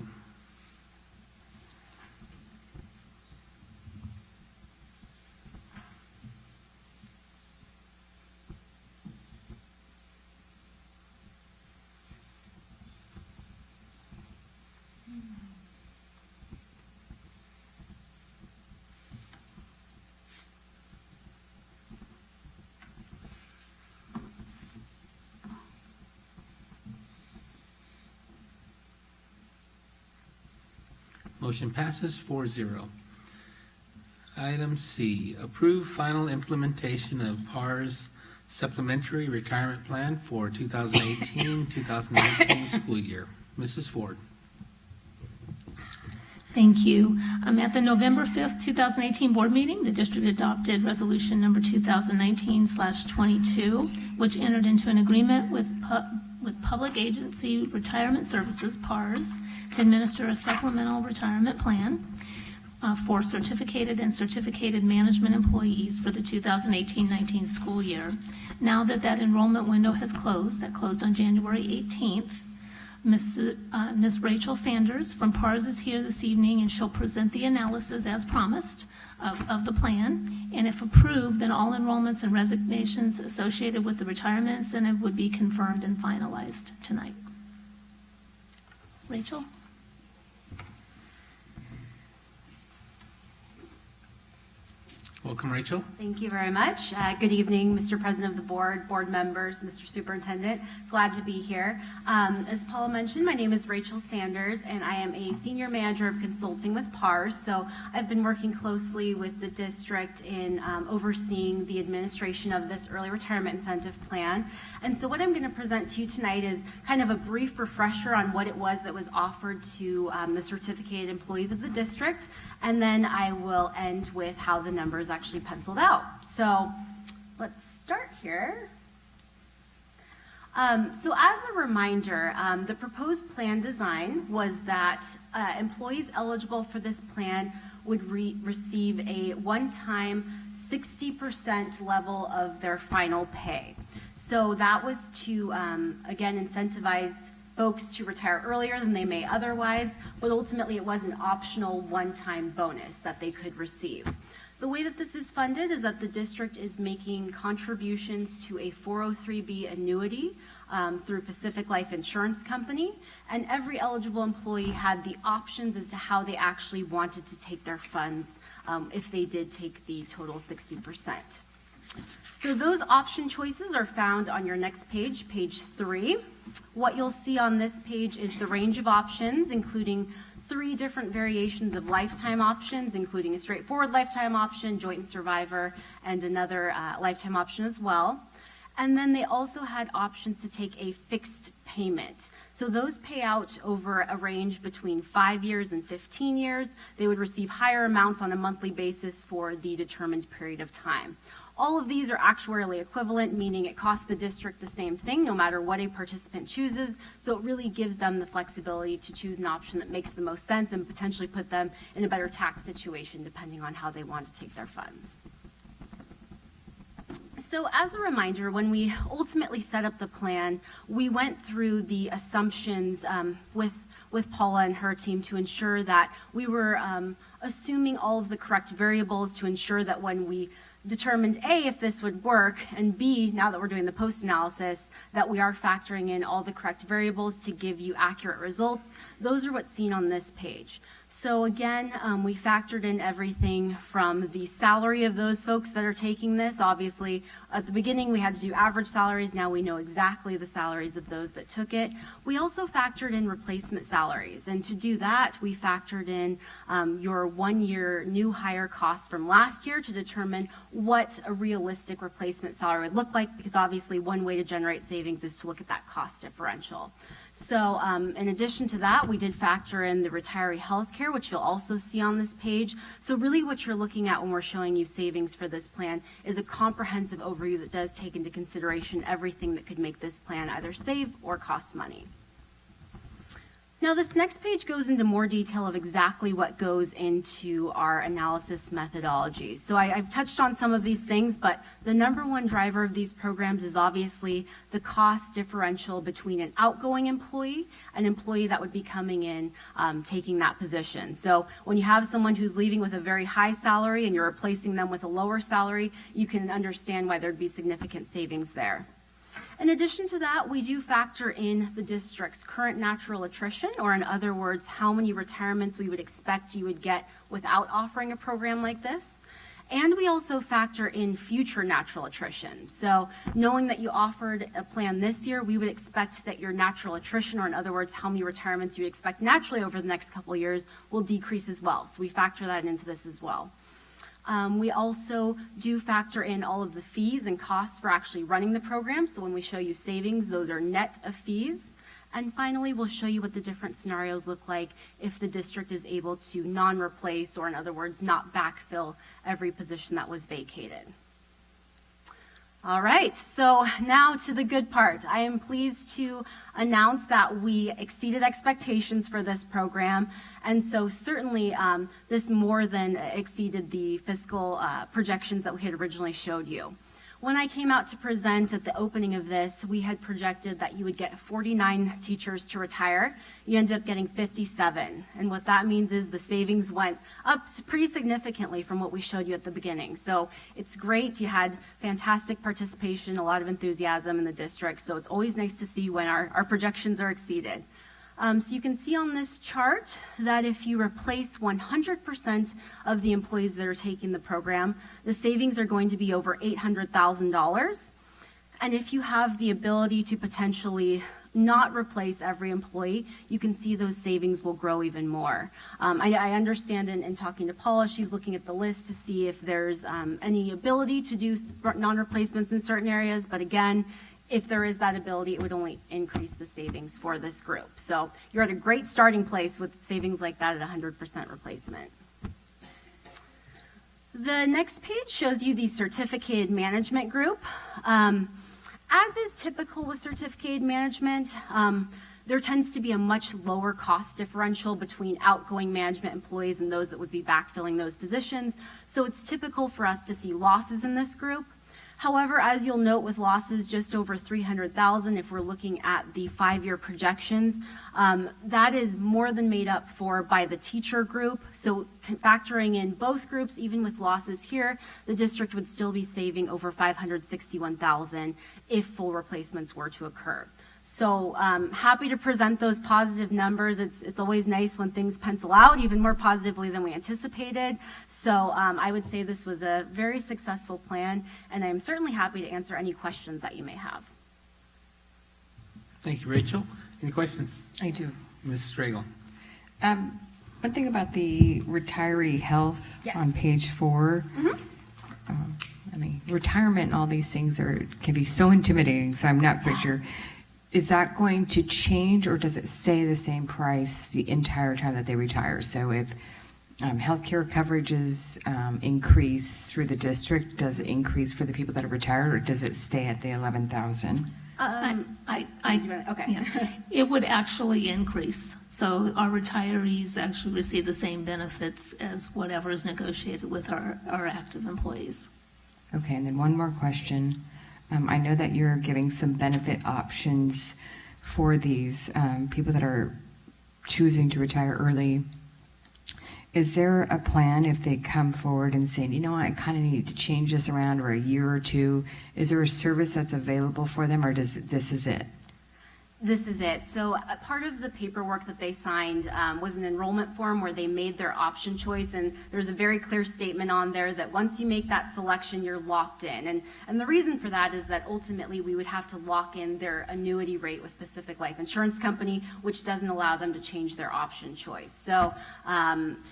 Speaker 1: Motion passes 4-0. Item C, approve final implementation of PAR's supplementary retirement plan for 2018-2019 school year. Mrs. Ford.
Speaker 16: Thank you. At the November 5th, 2018 board meeting, the district adopted resolution number 2019/22, which entered into an agreement with Public Agency Retirement Services, PARS, to administer a supplemental retirement plan for certificated and certificated management employees for the 2018-19 school year. Now that enrollment window has closed, that closed on January 18th, Ms. Rachel Sanders from PARS is here this evening, and she'll present the analysis as promised of the plan. And if approved, then all enrollments and resignations associated with the retirement incentive would be confirmed and finalized tonight. Rachel?
Speaker 1: Welcome, Rachel.
Speaker 19: Thank you very much. Good evening, Mr. President of the board, board members, Mr. Superintendent. Glad to be here. As Paula mentioned, my name is Rachel Sanders, and I am a senior manager of consulting with PARS. So I've been working closely with the district in overseeing the administration of this early retirement incentive plan. And so what I'm going to present to you tonight is kind of a brief refresher on what it was that was offered to the certificated employees of the district, and then I will end with how the numbers actually penciled out. So let's start here. So as a reminder, the proposed plan design was that employees eligible for this plan would receive a one-time 60% level of their final pay. So that was to, again, incentivize folks to retire earlier than they may otherwise, but ultimately it was an optional one-time bonus that they could receive. The way that this is funded is that the district is making contributions to a 403B annuity through Pacific Life Insurance Company, and every eligible employee had the options as to how they actually wanted to take their funds if they did take the total 60%. So those option choices are found on your next page, page 3. What you'll see on this page is the range of options, including 3 different variations of lifetime options, including a straightforward lifetime option, joint and survivor, and another lifetime option as well. And then they also had options to take a fixed payment. So those pay out over a range between 5 years and 15 years. They would receive higher amounts on a monthly basis for the determined period of time. All of these are actuarially equivalent, meaning it costs the district the same thing no matter what a participant chooses. So it really gives them the flexibility to choose an option that makes the most sense and potentially put them in a better tax situation depending on how they want to take their funds. So as a reminder, when we ultimately set up the plan, we went through the assumptions with Paula and her team to ensure that we were assuming all of the correct variables to ensure that when we determined A, if this would work, and B, now that we're doing the post-analysis, that we are factoring in all the correct variables to give you accurate results. Those are what's seen on this page. So again, we factored in everything from the salary of those folks that are taking this. Obviously, at the beginning, we had to do average salaries. Now we know exactly the salaries of those that took it. We also factored in replacement salaries. And to do that, we factored in your 1-year new hire cost from last year to determine what a realistic replacement salary would look like, because obviously one way to generate savings is to look at that cost differential. So in addition to that, we did factor in the retiree health care, which you'll also see on this page. So really what you're looking at when we're showing you savings for this plan is a comprehensive overview that does take into consideration everything that could make this plan either save or cost money. Now this next page goes into more detail of exactly what goes into our analysis methodology. So I've touched on some of these things, but the number one driver of these programs is obviously the cost differential between an outgoing employee, an employee that would be coming in taking that position. So when you have someone who's leaving with a very high salary and you're replacing them with a lower salary, you can understand why there'd be significant savings there. In addition to that, we do factor in the district's current natural attrition, or in other words, how many retirements we would expect you would get without offering a program like this. And we also factor in future natural attrition. So knowing that you offered a plan this year, we would expect that your natural attrition, or in other words, how many retirements you expect naturally over the next couple of years, will decrease as well. So we factor that into this as well. We also do factor in all of the fees and costs for actually running the program. So when we show you savings, those are net of fees. And finally, we'll show you what the different scenarios look like if the district is able to non-replace, or in other words, not backfill every position that was vacated. All right, so now to the good part. I am pleased to announce that we exceeded expectations for this program, and so certainly this more than exceeded the fiscal projections that we had originally showed you. When I came out to present at the opening of this, we had projected that you would get 49 teachers to retire. You ended up getting 57. And what that means is the savings went up pretty significantly from what we showed you at the beginning. So it's great. You had fantastic participation, a lot of enthusiasm in the district. So it's always nice to see when our projections are exceeded. So you can see on this chart that if you replace 100% of the employees that are taking the program, the savings are going to be over $800,000. And if you have the ability to potentially not replace every employee, you can see those savings will grow even more. I understand in talking to Paula, she's looking at the list to see if there's any ability to do non-replacements in certain areas, but again, if there is that ability, it would only increase the savings for this group. So you're at a great starting place with savings like that at 100% replacement. The next page shows you the certificated management group. As is typical with certificated management, there tends to be a much lower cost differential between outgoing management employees and those that would be backfilling those positions. So it's typical for us to see losses in this group. However, as you'll note with losses just over $300,000, if we're looking at the 5-year projections, that is more than made up for by the teacher group. So factoring in both groups, even with losses here, the district would still be saving over $561,000 if full replacements were to occur. So happy to present those positive numbers. It's always nice when things pencil out even more positively than we anticipated. So I would say this was a very successful plan, and I'm certainly happy to answer any questions that you may have.
Speaker 1: Thank you, Rachel. Any questions?
Speaker 11: I do.
Speaker 1: Ms. Stragel.
Speaker 11: One thing about the retiree health
Speaker 19: Yes.
Speaker 11: on page 4. I mean, retirement and all these things can be so intimidating, so I'm not quite sure. Is that going to change, or does it stay the same price the entire time that they retire? So if healthcare coverages increase through the district, does it increase for the people that are retired, or does it stay at the 11,000?
Speaker 19: Okay.
Speaker 16: Yeah. It would actually increase. So our retirees actually receive the same benefits as whatever is negotiated with our active employees.
Speaker 11: Okay, and then one more question. I know that you're giving some benefit options for these people that are choosing to retire early. Is there a plan if they come forward and say, you know, I kind of need to change this around or a year or two? Is there a service that's available for them, or this is it?
Speaker 19: This is it. So part of the paperwork that they signed was an enrollment form where they made their option choice, and there's a very clear statement on there that once you make that selection, you're locked in. And the reason for that is that ultimately we would have to lock in their annuity rate with Pacific Life Insurance Company, which doesn't allow them to change their option choice. So,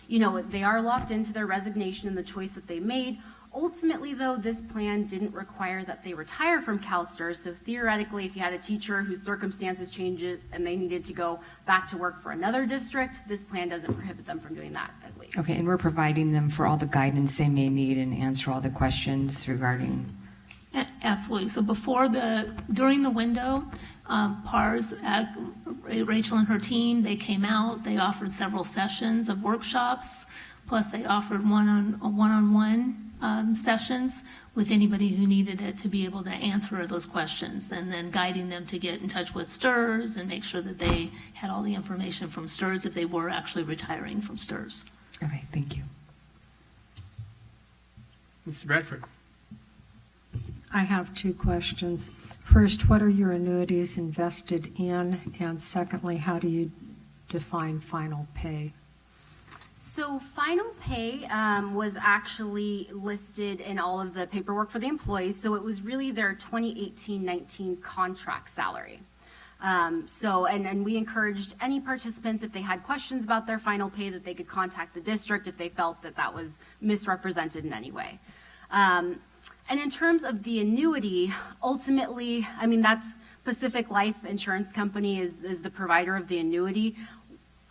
Speaker 19: you know, they are locked into their resignation and the choice that they made. Ultimately, though, this plan didn't require that they retire from CalSTRS, so theoretically, if you had a teacher whose circumstances changed and they needed to go back to work for another district, this plan doesn't prohibit them from doing that, at least.
Speaker 11: Okay, and we're providing them for all the guidance they may need and answer all the questions regarding...
Speaker 16: Absolutely. So during the window, PARS, Rachel and her team, they came out, they offered several sessions of workshops, plus they offered one-on-one sessions with anybody who needed it to be able to answer those questions, and then guiding them to get in touch with STRS and make sure that they had all the information from STRS if they were actually retiring from STRS.
Speaker 11: Okay, thank you.
Speaker 1: Mrs. Bradford.
Speaker 9: I have 2 questions. First, what are your annuities invested in? And secondly, how do you define final pay?
Speaker 19: So final pay was actually listed in all of the paperwork for the employees, so it was really their 2018-19 contract salary. And we encouraged any participants, if they had questions about their final pay, that they could contact the district if they felt that that was misrepresented in any way. And in terms of the annuity, ultimately, I mean, that's Pacific Life Insurance Company is the provider of the annuity.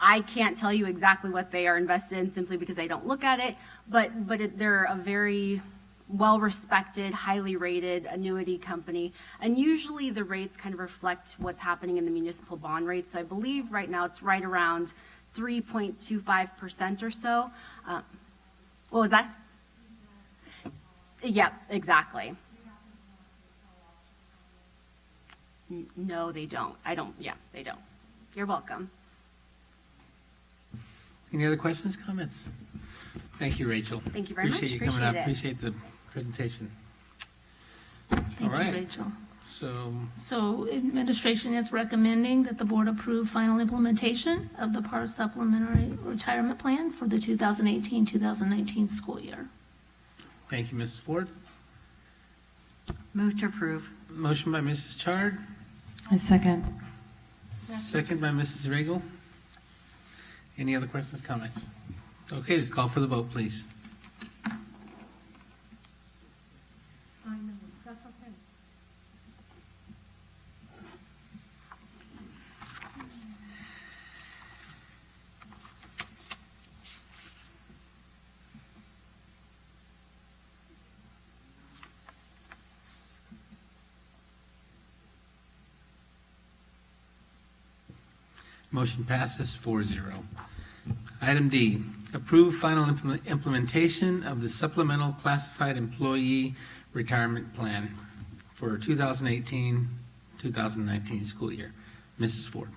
Speaker 19: I can't tell you exactly what they are invested in simply because I don't look at it, but they're a very well-respected, highly rated annuity company, and usually the rates kind of reflect what's happening in the municipal bond rates. So I believe right now it's right around 3.25% or so. What was that? Yep, exactly. No, they don't. They don't. You're welcome.
Speaker 1: Any other questions, comments? Thank you, Rachel.
Speaker 19: Thank you very much.
Speaker 1: Appreciate you coming up.
Speaker 19: Appreciate
Speaker 1: Appreciate the presentation.
Speaker 16: Thank
Speaker 1: All right.
Speaker 16: you, Rachel.
Speaker 1: So
Speaker 16: administration is recommending that the board approve final implementation of the PARS supplementary retirement plan for the 2018-2019 school year.
Speaker 1: thank you, Mrs. Ford.
Speaker 8: Move to approve.
Speaker 1: Motion by Mrs. Chard,
Speaker 11: A second.
Speaker 1: second by Mrs. Regal. Any other questions, comments? Okay, let's call for the vote, please.
Speaker 14: That's okay.
Speaker 1: Motion passes 4-0. Item D, approve final implementation of the supplemental classified employee retirement plan for 2018-2019 school year. Mrs. Ford.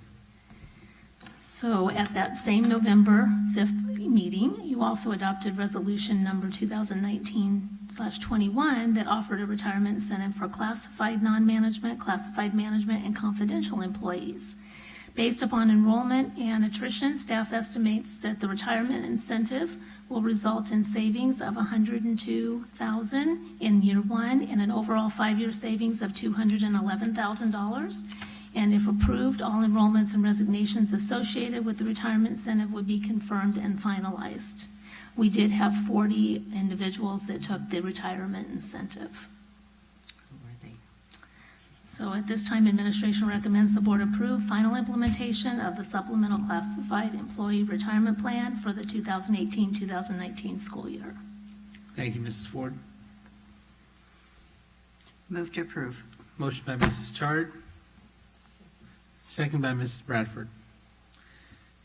Speaker 16: So at that same November 5th meeting, you also adopted resolution number 2019/21 that offered a retirement incentive for classified non-management, classified management, and confidential employees. Based upon enrollment and attrition, staff estimates that the retirement incentive will result in savings of $102,000 in year 1 and an overall 5-year savings of $211,000. And if approved, all enrollments and resignations associated with the retirement incentive would be confirmed and finalized. We did have 40 individuals that took the retirement incentive. So at this time, administration recommends the board approve final implementation of the supplemental classified employee retirement plan for the 2018-2019 school year.
Speaker 1: Thank you, Mrs. Ford.
Speaker 8: Move to approve.
Speaker 1: Motion by Mrs. Chard, second by Mrs. Bradford.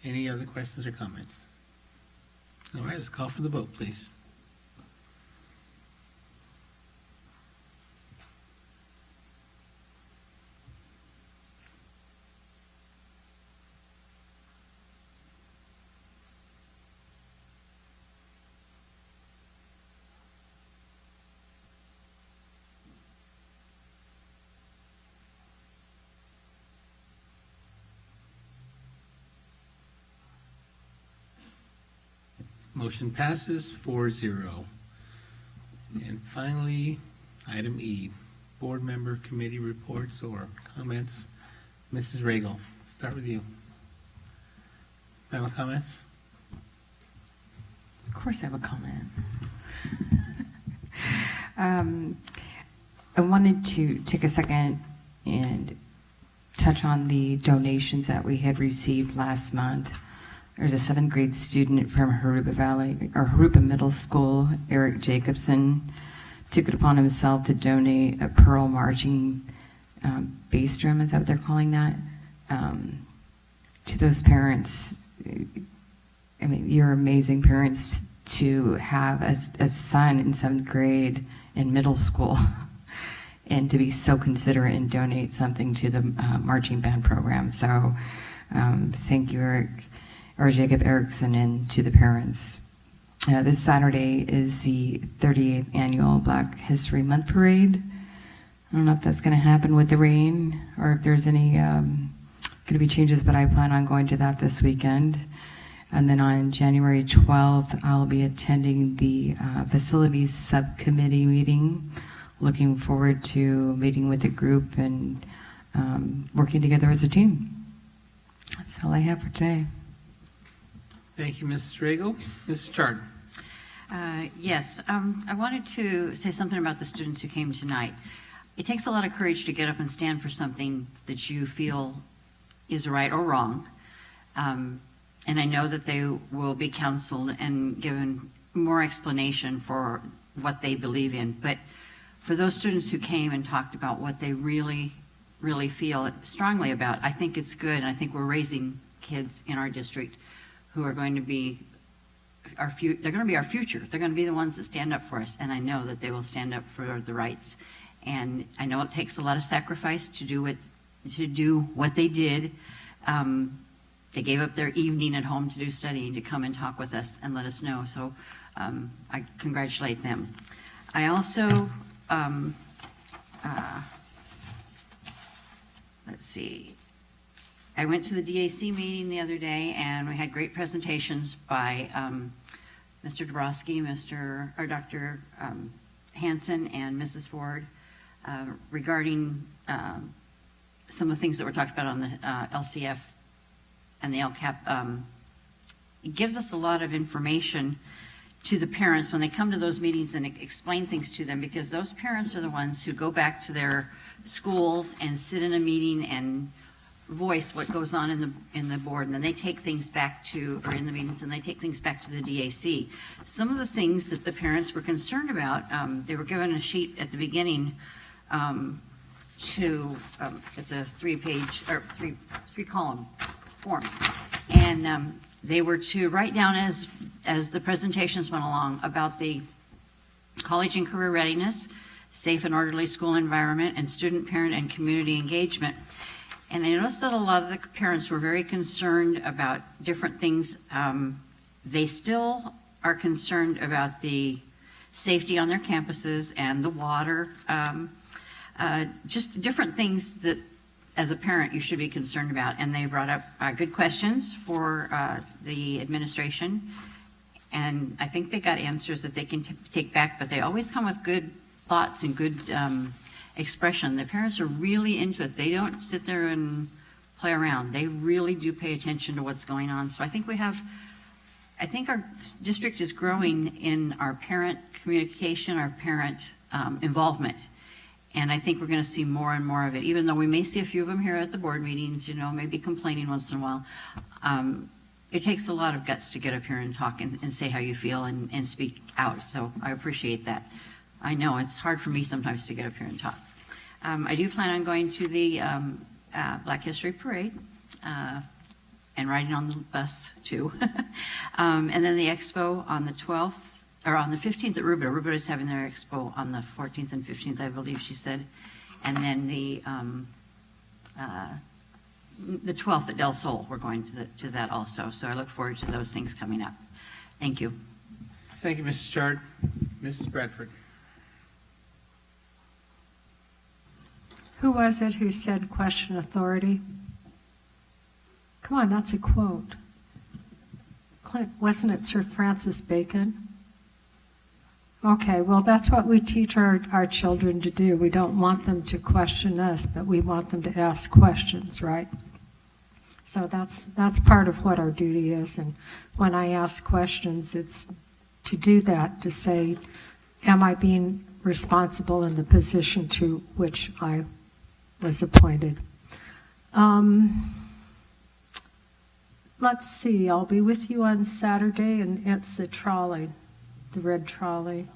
Speaker 1: Any other questions or comments? All right, let's call for the vote, please. Motion passes 4-0. And finally, item E, board member committee reports or comments. Mrs. Regal, start with you. Final comments?
Speaker 11: Of course I have a comment. I wanted to take a second and touch on the donations that we had received last month. There's a 7th grade student from Jurupa Middle School, Eric Jacobson, took it upon himself to donate a pearl marching bass drum, is that what they're calling that? To those parents. I mean, you're amazing parents to have a son in 7th grade in middle school and to be so considerate and donate something to the marching band program. So thank you, Eric. Or Jacob Erickson, and to the parents. This Saturday is the 38th annual Black History Month Parade. I don't know if that's going to happen with the rain or if there's any going to be changes, but I plan on going to that this weekend. And then on January 12th, I'll be attending the facilities subcommittee meeting. Looking forward to meeting with the group and working together as a team. That's all I have for today.
Speaker 1: Thank you, Mrs. Regal. Mrs. Chard.
Speaker 8: Yes, I wanted to say something about the students who came tonight. It takes a lot of courage to get up and stand for something that you feel is right or wrong. And I know that they will be counseled and given more explanation for what they believe in. But for those students who came and talked about what they really, really feel strongly about, I think it's good. And I think we're raising kids in our district who are going to be our future. They're going to be our future. They're going to be the ones that stand up for us, and I know that they will stand up for the rights. And I know it takes a lot of sacrifice to do what they did. They gave up their evening at home to do studying to come and talk with us and let us know. So I congratulate them. I also let's see. I went to the DAC meeting the other day, and we had great presentations by Mr. Dabrowski, Dr. Hanson, and Mrs. Ford regarding some of the things that were talked about on the LCF and the LCAP. It gives us a lot of information to the parents when they come to those meetings and explain things to them, because those parents are the ones who go back to their schools and sit in a meeting and voice what goes on in the board, and then they take things back to, or in the meetings, and they take things back to the DAC. Some of the things that the parents were concerned about, they were given a sheet at the beginning it's a 3-page or three column form, and they were to write down as the presentations went along about the college and career readiness, safe and orderly school environment, and student, parent, and community engagement. And I noticed that a lot of the parents were very concerned about different things. They still are concerned about the safety on their campuses and the water, just different things that as a parent you should be concerned about. And they brought up good questions for the administration. And I think they got answers that they can take back, but they always come with good thoughts and good expression. The parents are really into it. They don't sit there and play around. They really do pay attention to what's going on. So I think our district is growing in our parent communication, our parent involvement. And I think we're going to see more and more of it, even though we may see a few of them here at the board meetings, maybe complaining once in a while. It takes a lot of guts to get up here and talk and say how you feel and speak out. So I appreciate that. I know it's hard for me sometimes to get up here and talk. I do plan on going to the Black History Parade and riding on the bus too. And then the expo on the 12th, or on the 15th at Rubidoux. Rubidoux is having their expo on the 14th and 15th, I believe she said. And then the 12th at Del Sol, we're going to that also. So I look forward to those things coming up. Thank you.
Speaker 1: Thank you, Mrs. Chard. Mrs. Bradford.
Speaker 9: Who was it who said question authority? Come on, that's a quote. Clint, wasn't it Sir Francis Bacon? Okay, well, that's what we teach our children to do. We don't want them to question us, but we want them to ask questions, right? So that's part of what our duty is. And when I ask questions, it's to do that, to say, am I being responsible in the position to which I was appointed? Let's see, I'll be with you on Saturday, and it's the trolley, the red trolley.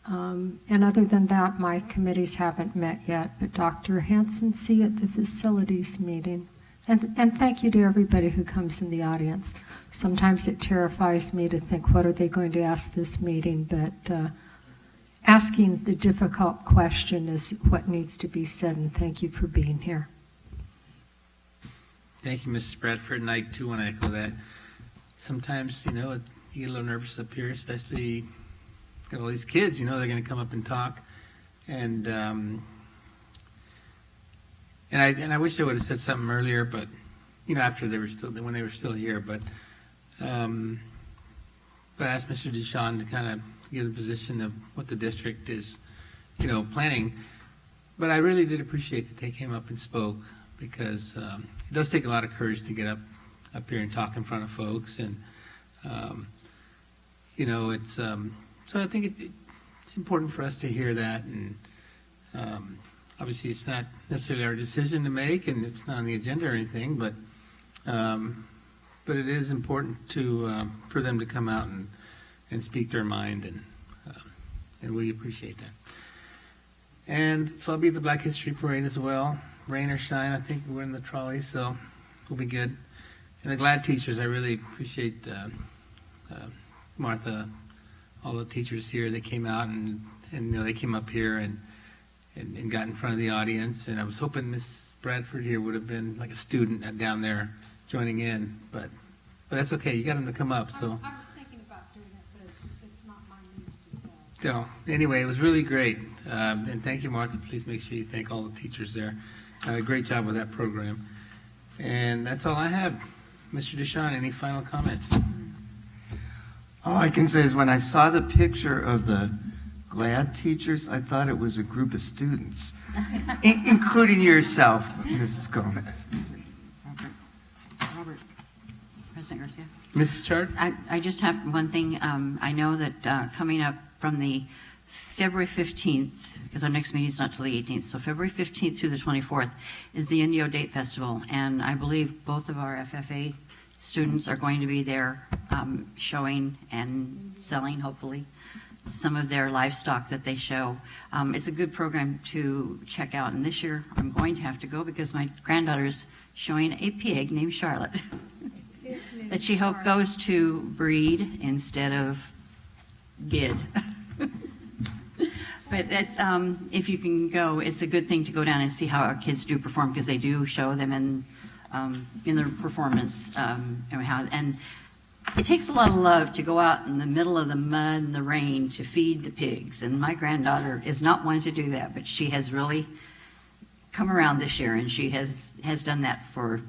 Speaker 9: And other than that, my committees haven't met yet, but Dr. Hansen, see you at the facilities meeting. And thank you to everybody who comes in the audience. Sometimes it terrifies me to think, what are they going to ask this meeting? But asking the difficult question is what needs to be said, and thank you for being here.
Speaker 1: Thank you, Mrs. Bradford, and I too want to echo that. Sometimes, you get a little nervous up here, especially got all these kids, they're going to come up and talk. And I wish I would have said something earlier, but, after when they were still here, but I asked Mr. Deshawn to kind of give the position of what the district is, planning. But I really did appreciate that they came up and spoke, because it does take a lot of courage to get up here and talk in front of folks. And, so I think it's important for us to hear that. And obviously it's not necessarily our decision to make, and it's not on the agenda or anything, but it is important for them to come out and speak their mind, and we appreciate that. And so I'll be at the Black History Parade as well. Rain or shine, I think we're in the trolley, so we'll be good. And the GLAD teachers, I really appreciate Martha, all the teachers here that came out, and they came up here and got in front of the audience. And I was hoping Miss Bradford here would have been like a student down there joining in, but that's okay. You got them to come up, so.
Speaker 9: I was thinking about doing it, but it's not my news to tell.
Speaker 1: So anyway, it was really great. And thank you, Martha. Please make sure you thank all the teachers there. Great job with that program. And that's all I have. Mr. Deshawn, any final comments?
Speaker 4: All I can say is when I saw the picture of the GLAD teachers, I thought it was a group of students, including yourself, Mrs. Gomez.
Speaker 8: Robert, President Garcia.
Speaker 1: Mrs. Chard?
Speaker 8: I just have one thing. I know that coming up from the February 15th, because our next meeting is not till the 18th, so February 15th through the 24th is the Indio Date Festival, and I believe both of our FFA students are going to be there showing and selling, hopefully, some of their livestock that they show. It's a good program to check out, and this year I'm going to have to go because my granddaughter's showing a pig named Charlotte that she hopes goes to breed instead of bid. But that's, if you can go, it's a good thing to go down and see how our kids do perform, because they do show them in their performance. And it takes a lot of love to go out in the middle of the mud and the rain to feed the pigs. And my granddaughter is not one to do that, but she has really come around this year, and she has done that for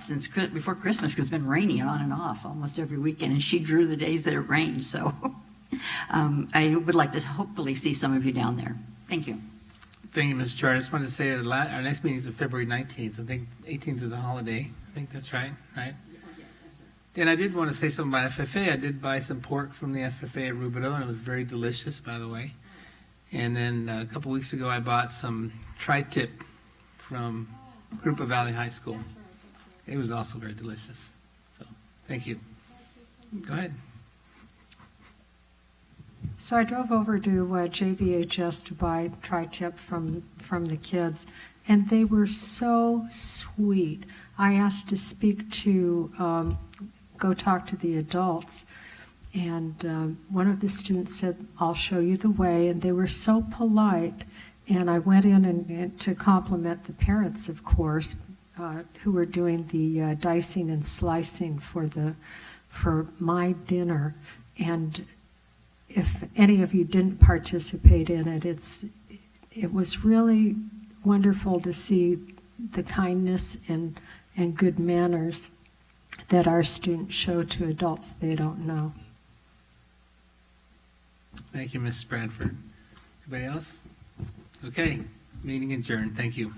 Speaker 8: since before Christmas, because it's been raining on and off almost every weekend, and she drew the days that it rained. So I would like to hopefully see some of you down there. Thank you.
Speaker 1: Thank you, Ms. Chair. I just wanted to say that our next meeting is on February 19th. I think 18th is a holiday. I think that's right, right? And I did want to say something about FFA. I did buy some pork from the FFA at Rubidoux, and it was very delicious, by the way. And then a couple weeks ago, I bought some tri-tip from Jurupa Valley High School. It was also very delicious. So, thank you. Go ahead.
Speaker 9: So I drove over to JVHS to buy tri-tip from the kids, and they were so sweet. I asked to speak to, go talk to the adults, and one of the students said, "I'll show you the way," and they were so polite. And I went in and to compliment the parents, of course, who were doing the dicing and slicing for my dinner. And if any of you didn't participate in it, it was really wonderful to see the kindness and good manners that our students show to adults they don't know.
Speaker 1: Thank you, Ms. Bradford. Anybody else? Okay, meeting adjourned. Thank you.